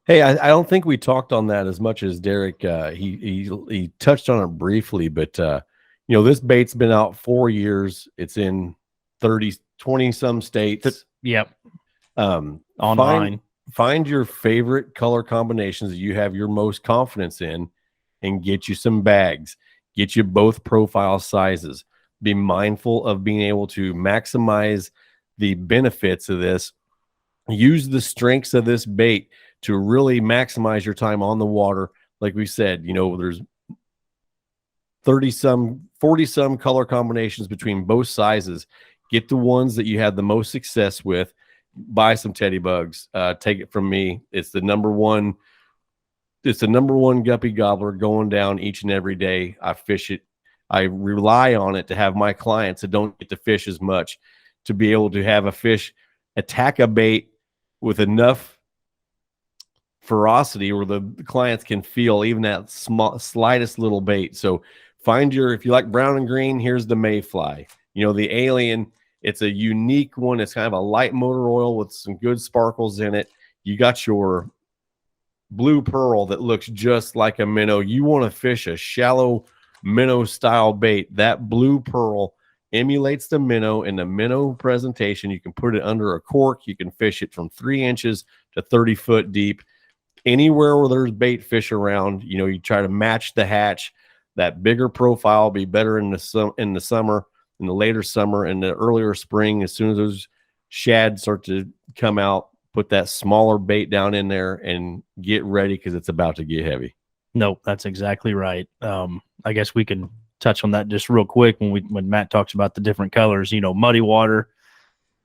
Hey, I don't think we talked on that as much as Derek. He touched on it briefly, but you know, this bait's been out 4 years. It's in 20 some states. Yep. Online. Find your favorite color combinations that you have your most confidence in, and get you some bags. Get you both profile sizes. Be mindful of being able to maximize the benefits of this. Use the strengths of this bait to really maximize your time on the water. Like we said, you know, there's 40 some color combinations between both sizes. Get the ones that you had the most success with. Buy some teddy bugs. Take it from me. It's the number one guppy gobbler going down each and every day. I fish it. I rely on it to have my clients that don't get to fish as much to be able to have a fish attack a bait with enough ferocity where the clients can feel even that slightest little bait. So if you like brown and green, here's the mayfly. You know, the alien, it's a unique one. It's kind of a light motor oil with some good sparkles in it. You got your blue pearl that looks just like a minnow. You want to fish a shallow minnow style bait. That blue pearl emulates the minnow in the minnow presentation. You can put it under a cork. You can fish it from 3 inches to 30 foot deep. Anywhere where there's bait fish around, you know, you try to match the hatch. That bigger profile will be better in the summer, in the later summer, and the earlier spring. As soon as those shad start to come out, put that smaller bait down in there and get ready, because it's about to get heavy. Nope, that's exactly right. I guess we can touch on that just real quick when Matt talks about the different colors. You know, muddy water.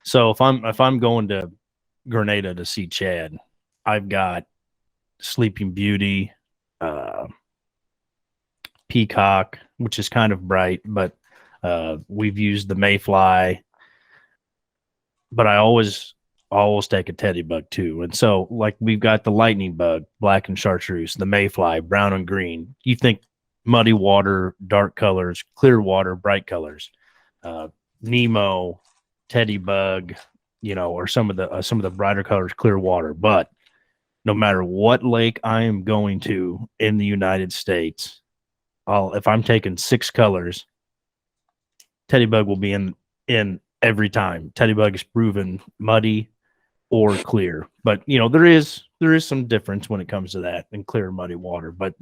So if I'm going to Grenada to see Chad, I've got Sleeping Beauty, peacock, which is kind of bright, but we've used the mayfly. But I always take a teddy bug too. And so, like, we've got the lightning bug, black and chartreuse, the mayfly, brown and green. You think muddy water, dark colors, clear water, bright colors, Nemo, teddy bug, or some of the brighter colors, clear water. But no matter what lake I am going to in the United States, if I'm taking 6 colors, teddy bug will be in every time. Teddy bug is proven muddy or clear, but there is some difference when it comes to that in clear muddy water. But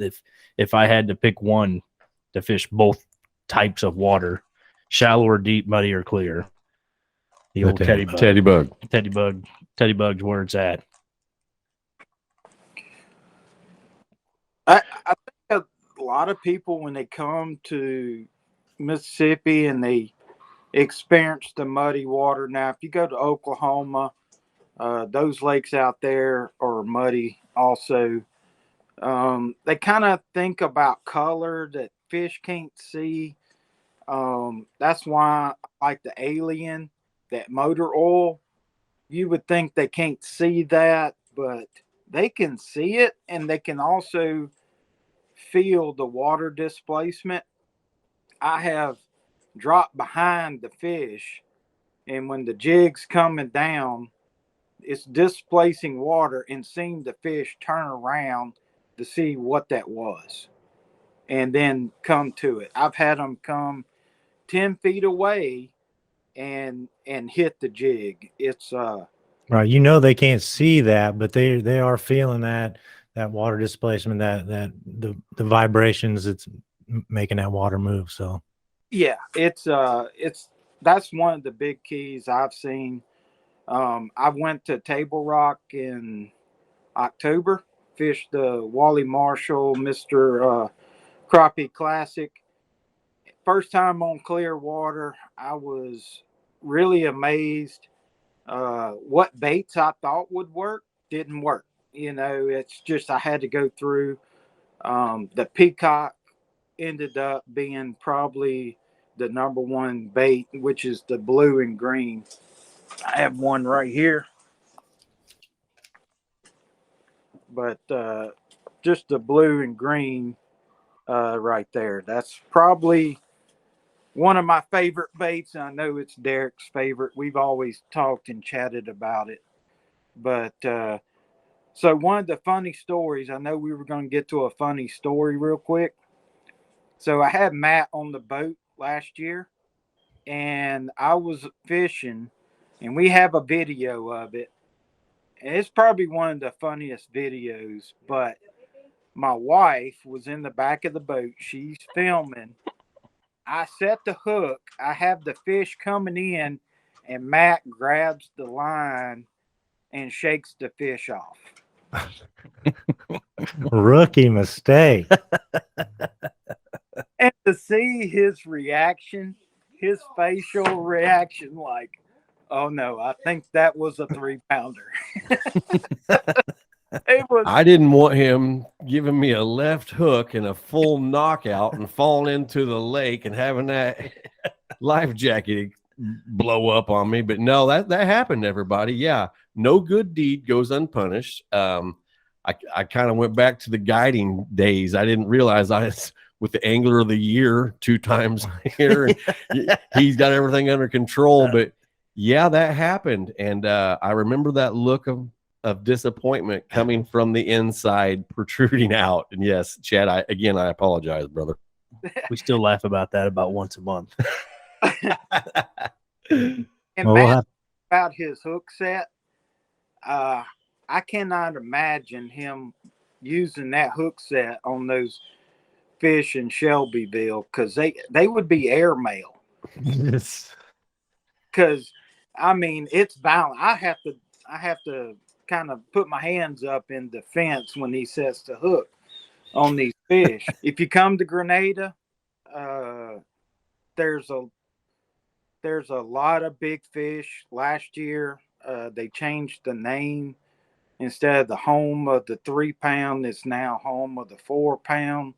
if I had to pick one to fish both types of water, shallow or deep, muddy or clear, the old teddy bug. Teddy bug's where it's at. I think a lot of people, when they come to Mississippi and they experience the muddy water. Now, if you go to Oklahoma, those lakes out there are muddy also. They kind of think about color that fish can't see. That's why I like the Alien, that motor oil. You would think they can't see that, but they can see it, and they can also feel the water displacement. I have dropped behind the fish, and when the jig's coming down, it's displacing water and seeing the fish turn around to see what that was and then come to it. I've had them come 10 feet away and hit the jig. It's right. They can't see that, but they are feeling that water displacement, that the vibrations it's making that water move. So yeah, it's that's one of the big keys I've seen. I went to Table Rock in October, fished the Wally Marshall Mr. Crappie Classic. First time on clear water, I was really amazed. What baits I thought would work didn't work. It's just I had to go through. The peacock ended up being probably the number one bait, which is the blue and green. I have one right here, but just the blue and green right there. That's probably one of my favorite baits. I know it's Derek's favorite. We've always talked and chatted about it. But so one of the funny stories, I know we were going to get to a funny story real quick. So I had Matt on the boat last year, and I was fishing, and we have a video of it. And it's probably one of the funniest videos, but my wife was in the back of the boat. She's filming. I set the hook. I have the fish coming in, and Matt grabs the line and shakes the fish off. rookie mistake. And to see his reaction, his facial reaction, like, oh no, I think that was a 3-pounder. I didn't want him giving me a left hook and a full knockout and falling into the lake and having that life jacket blow up on me. But no, that happened, everybody. Yeah, no good deed goes unpunished. I kind of went back to the guiding days. I didn't realize I was with the angler of the year 2 times here. And he's got everything under control. But yeah, that happened. And I remember that look of disappointment coming from the inside, protruding out. And yes, Chad, I apologize, brother. We still laugh about that about once a month. And Matt, about his hook set, I cannot imagine him using that hook set on those fish in Shelbyville, because they would be airmail. Yes. Because I mean, it's violent. I have to kind of put my hands up in defense when he sets the hook on these fish. If you come to Grenada, there's a lot of big fish. Last year, they changed the name instead of the home of the 3 pound, it's now home of the 4 pound.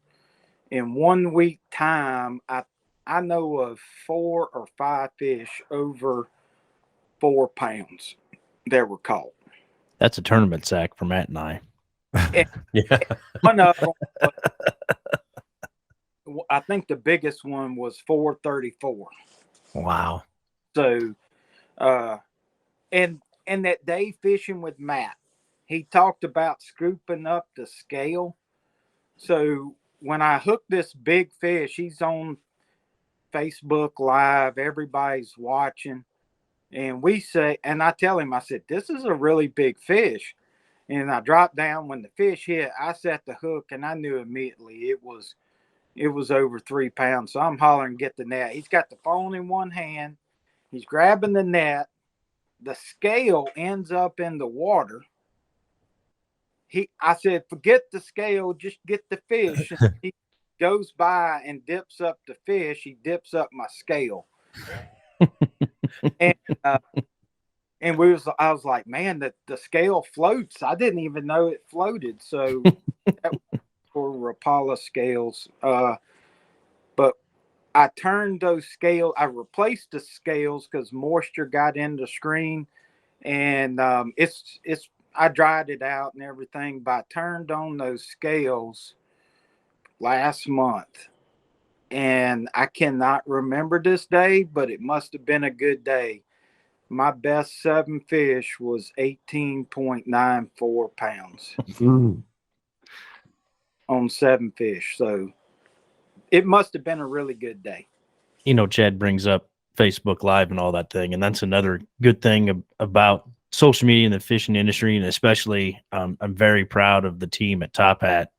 In 1 week time, I know of 4 or 5 fish over 4 pounds that were caught. That's a tournament sack for Matt and I. Yeah. One of them, I think the biggest one was 434. Wow. So, and that day fishing with Matt, he talked about scooping up the scale. So when I hook this big fish, he's on Facebook Live, everybody's watching, and I tell him, I said, this is a really big fish. And I dropped down. When the fish hit, I set the hook, and I knew immediately it was over 3 pounds. So I'm hollering, get the net. He's got the phone in one hand. He's grabbing the net. The scale ends up in the water. I said, forget the scale, just get the fish. And he goes by and dips up the fish. He dips up my scale. and I was like, man, the scale floats. I didn't even know it floated. So that was for Rapala scales. But I turned those scales. I replaced the scales because moisture got in the screen, and I dried it out and everything. But I turned on those scales last month, and I cannot remember this day, but it must have been a good day. My best 7 fish was 18.94 pounds on 7 fish. So it must have been a really good day. You know, Chad brings up Facebook Live and all that thing, and that's another good thing about social media in the fishing industry, and especially I'm very proud of the team at Top Hat.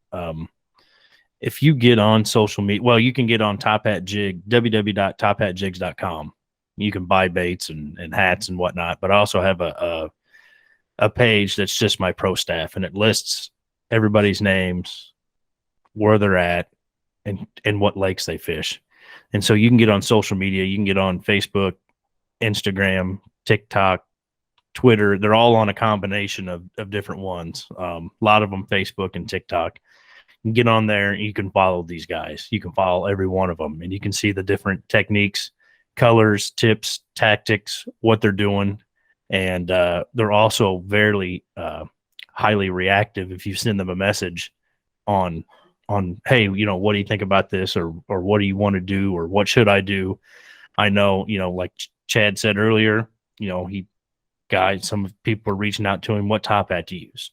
If you get on social media, well, you can get on Top Hat Jig, www.tophatjigs.com. You can buy baits and hats and whatnot, but I also have a page that's just my pro staff, and it lists everybody's names, where they're at, and what lakes they fish. And so you can get on social media. You can get on Facebook, Instagram, TikTok, Twitter. They're all on a combination of different ones. A lot of them Facebook and TikTok. You can get on there and you can follow these guys. You can follow every one of them, and you can see the different techniques, colors, tips, tactics, what they're doing. And they're also very highly reactive if you send them a message on, hey, you know, what do you think about this, or what do you want to do, or what should I do? I know, you know, like Chad said earlier, you know, some people are reaching out to him, what top hat to use.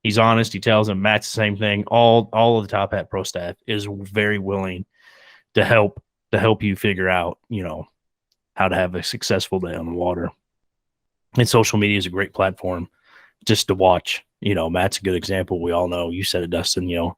He's honest. He tells them, Matt's the same thing. All of the Top Hat pro staff is very willing to help you figure out, you know, how to have a successful day on the water. And social media is a great platform just to watch. You know, Matt's a good example. We all know, you said it, Dustin, you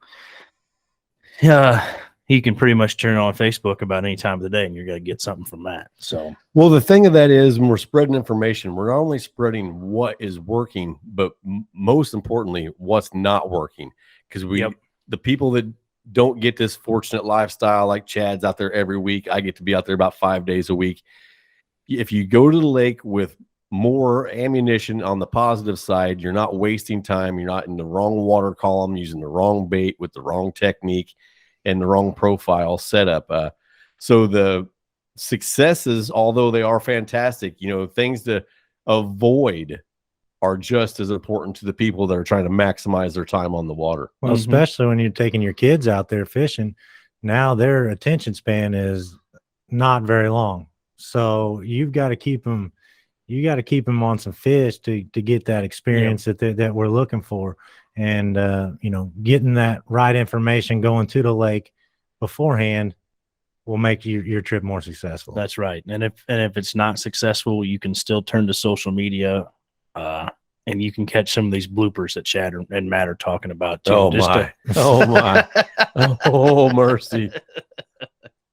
know, he can pretty much turn on Facebook about any time of the day and you're going to get something from Matt. So, well, the thing of that is, when we're spreading information, we're not only spreading what is working, but most importantly, what's not working. Because the people that don't get this fortunate lifestyle, like Chad's out there every week, I get to be out there about 5 days a week. If you go to the lake with more ammunition on the positive side, you're not wasting time. You're not in the wrong water column, using the wrong bait with the wrong technique and the wrong profile setup. So the successes, although they are fantastic, you know, things to avoid are just as important to the people that are trying to maximize their time on the water. Well, especially when you're taking your kids out there fishing, now their attention span is not very long. So you've got to keep them. You got to keep them on some fish to get that experience that we're looking for. And, you know, getting that right information going to the lake beforehand will make your trip more successful. That's right. And if it's not successful, you can still turn to social media, and you can catch some of these bloopers that Chad and Matt are talking about too. Oh my! Oh mercy!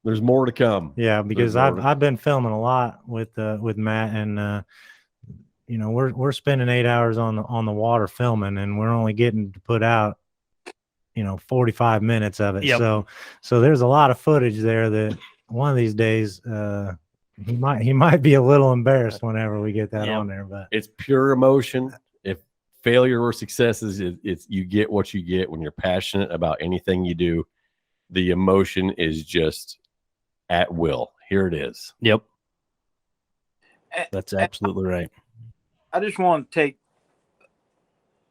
There's more to come. Yeah, because I've been filming a lot with Matt, and you know, we're spending 8 hours on the water filming, and we're only getting to put out, you know, 45 minutes of it. So there's a lot of footage there that one of these days he might be a little embarrassed whenever we get that on there. But it's pure emotion. If failure or successes, it's you get what you get when you're passionate about anything you do. The emotion is just at will. Here it is. Yep. A- That's absolutely right. I just want to take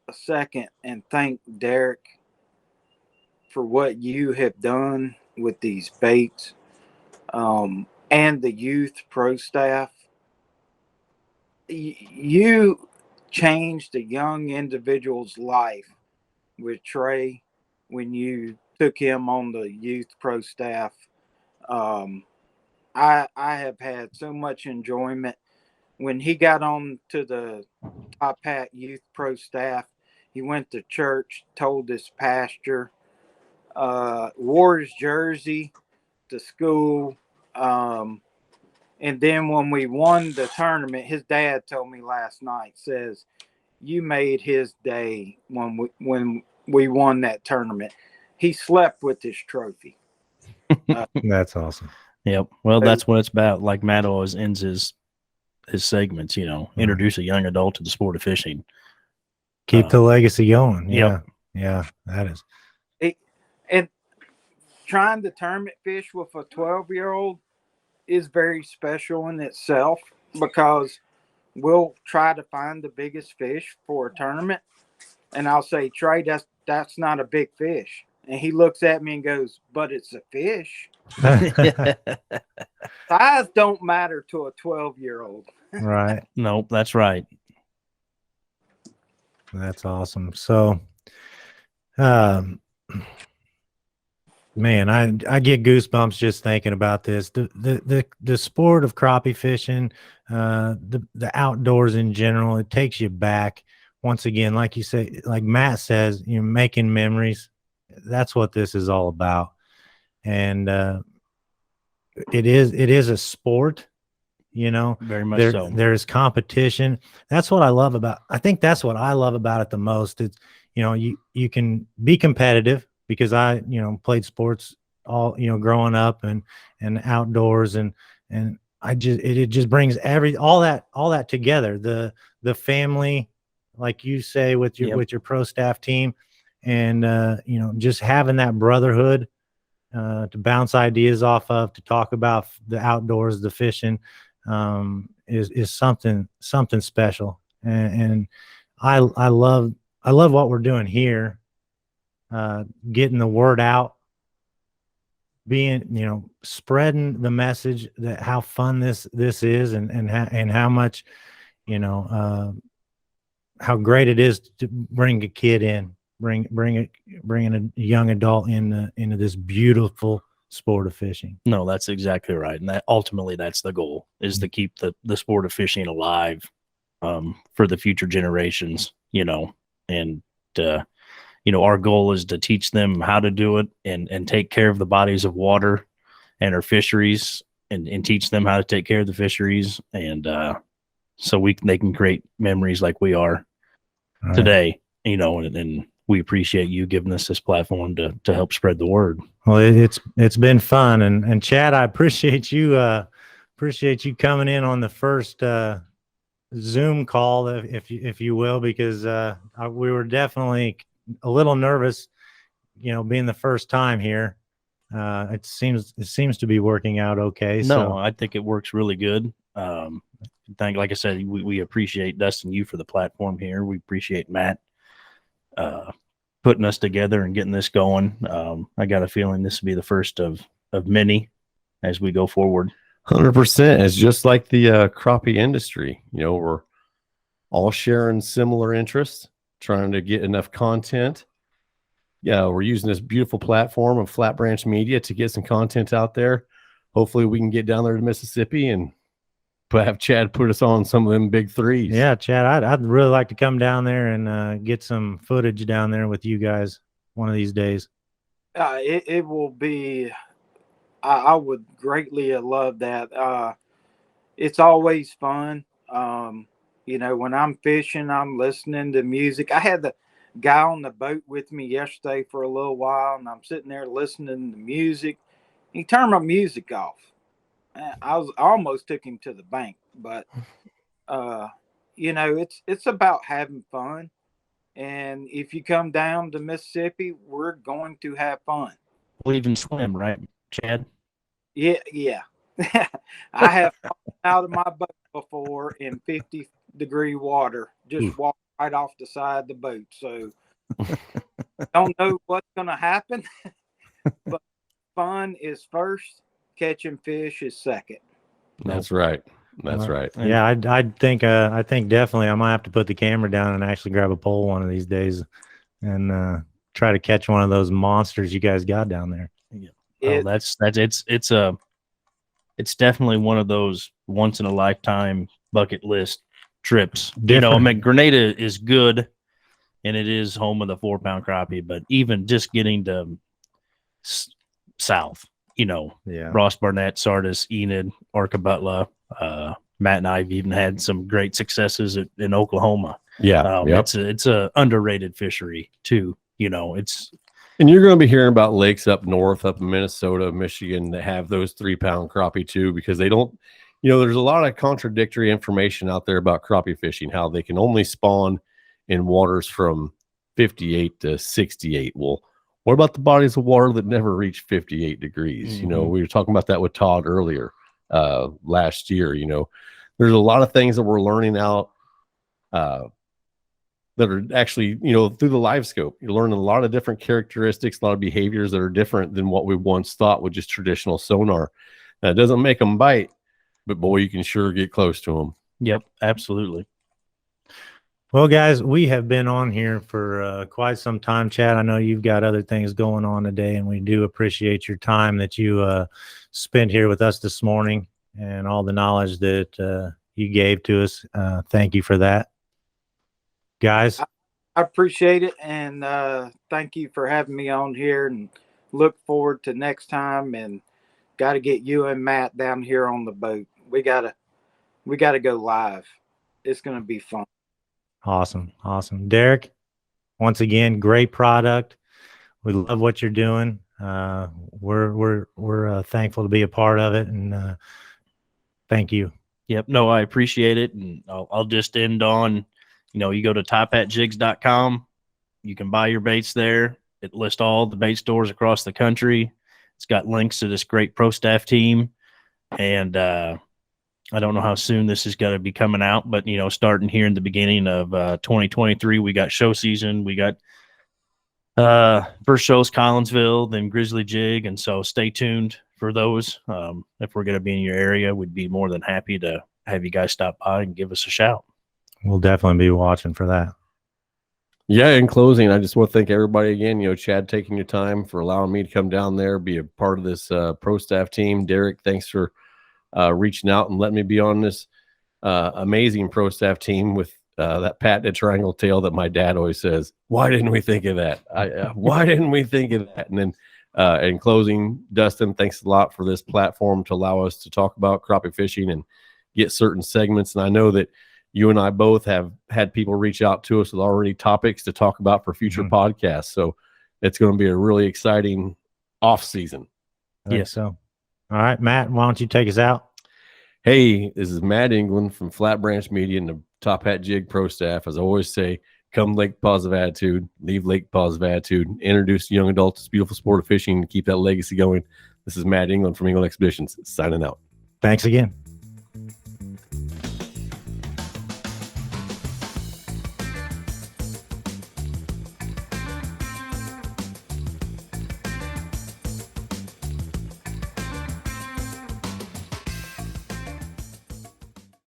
a second and thank Derek for what you have done with these baits, and the youth pro staff. You changed a young individual's life with Trey when you took him on the youth pro staff. Um, I have had so much enjoyment when he got on to the Top Hat Youth Pro staff. He went to church, told his pastor, wore his jersey to school. And then when we won the tournament, his dad told me last night, says, "You made his day when we won that tournament. He slept with this trophy." That's awesome. Yep. Well, that's what it's about. Like Matt always ends his segments, introduce a young adult to the sport of fishing. Keep the legacy going. Yeah. Yep. Yeah. That is. And trying to tournament fish with a 12-year-old is very special in itself, because we'll try to find the biggest fish for a tournament, and I'll say, "Trey, that's not a big fish," and he looks at me and goes, "But it's a fish." Size don't matter to a 12-year-old. Right. Nope, that's right. That's awesome. So, man, I get goosebumps just thinking about this. The sport of crappie fishing, the outdoors in general, it takes you back. Once again, like you say, like Matt says, you're making memories. That's what this is all about. And it is a sport, Very much so. There's competition. That's what I love about. I think that's what I love about it the most. It's you can be competitive, because I played sports all growing up and outdoors, and I just it just brings all that together. The family, like you say, with your pro staff team, and just having that brotherhood to bounce ideas off of, to talk about the outdoors, the fishing, is something special. And I love what we're doing here, getting the word out, being spreading the message that how fun this is, and how much how great it is to bring a kid in, bringing a young adult into this beautiful sport of fishing. No, that's exactly right. And that ultimately that's the goal, is to keep the sport of fishing alive, for the future generations, and our goal is to teach them how to do it, and take care of the bodies of water and our fisheries, and teach them how to take care of the fisheries. And so they can create memories like we are today, and we appreciate you giving us this platform to help spread the word. Well, it's been fun, and Chad, I appreciate you coming in on the first Zoom call, if you will, because we were definitely a little nervous, being the first time here. It seems to be working out okay. No, so I think it works really good. Like I said, we appreciate Dustin, you, for the platform here. We appreciate Matt putting us together and getting this going. I got a feeling this will be the first of many as we go forward. 100%. It's just like the crappie industry. We're all sharing similar interests, trying to get enough content. Yeah, we're using this beautiful platform of Flat Branch Media to get some content out there. Hopefully we can get down there to Mississippi and have Chad put us on some of them big threes. Yeah, Chad, I'd really like to come down there and get some footage down there with you guys one of these days. It will be. I would greatly love that. It's always fun. When I'm fishing, I'm listening to music. I had the guy on the boat with me yesterday for a little while, and I'm sitting there listening to music. He turned my music off. I almost took him to the bank, but it's about having fun. And if you come down to Mississippi, we're going to have fun. We'll even swim, right, Chad? Yeah. I have fallen out of my boat before in 50-degree water. Just walk right off the side of the boat. So don't know what's going to happen, but fun is first, catching fish is second. That's right. That's right. Yeah, I think definitely I might have to put the camera down and actually grab a pole one of these days and try to catch one of those monsters you guys got down there. It's definitely one of those once in a lifetime bucket list trips. Different. You know, I mean, Grenada is good, and it is home of the 4-pound crappie. But even just getting to south, you know, Ross Barnett, Sardis, Enid, Orca-Butler, Matt and I have even had some great successes in Oklahoma. Yeah, it's a underrated fishery too. You know, and you're going to be hearing about lakes up north, up in Minnesota, Michigan, that have those 3-pound crappie too, because they don't, you know, there's a lot of contradictory information out there about crappie fishing, how they can only spawn in waters from 58 to 68. Well, what about the bodies of water that never reach 58 degrees? Mm-hmm. You know, we were talking about that with Todd earlier last year. You know, there's a lot of things that we're learning out that are actually, you know, through the live scope. You're learning a lot of different characteristics, a lot of behaviors that are different than what we once thought with just traditional sonar. Now, it doesn't make them bite, but boy, you can sure get close to them. Yep, absolutely. Well, guys, we have been on here for quite some time, Chad. I know you've got other things going on today, and we do appreciate your time that you spent here with us this morning and all the knowledge that you gave to us. Thank you for that. Guys, I appreciate it, and thank you for having me on here, and look forward to next time, and got to get you and Matt down here on the boat. We gotta go live. It's going to be fun. Awesome. Derek, once again, great product. We love what you're doing. We're thankful to be a part of it, and thank you. Yep. No, I appreciate it, and I'll just end on, you know, you go to tophatjigs.com. You can buy your baits there. It lists all the bait stores across the country. It's got links to this great pro staff team, and I don't know how soon this is going to be coming out, but, you know, starting here in the beginning of 2023, we got show season. We got first shows Collinsville, then Grizzly Jig. And so stay tuned for those. If we're going to be in your area, we'd be more than happy to have you guys stop by and give us a shout. We'll definitely be watching for that. Yeah, in closing, I just want to thank everybody again. You know, Chad, taking your time for allowing me to come down there, be a part of this pro staff team. Derek, thanks for reaching out and letting me be on this amazing pro staff team with that patented triangle tail that my dad always says, why didn't we think of that? Why didn't we think of that? And then in closing, Dustin, thanks a lot for this platform to allow us to talk about crappie fishing and get certain segments. And I know that you and I both have had people reach out to us with already topics to talk about for future podcasts. So it's going to be a really exciting off season. Yes. So, all right, Matt, why don't you take us out? Hey, this is Matt England from Flat Branch Media and the Top Hat Jig Pro staff. As I always say, come Lake Positive Attitude, leave Lake Positive Attitude, introduce young adults to this beautiful sport of fishing and keep that legacy going. This is Matt England from England Expeditions signing out. Thanks again.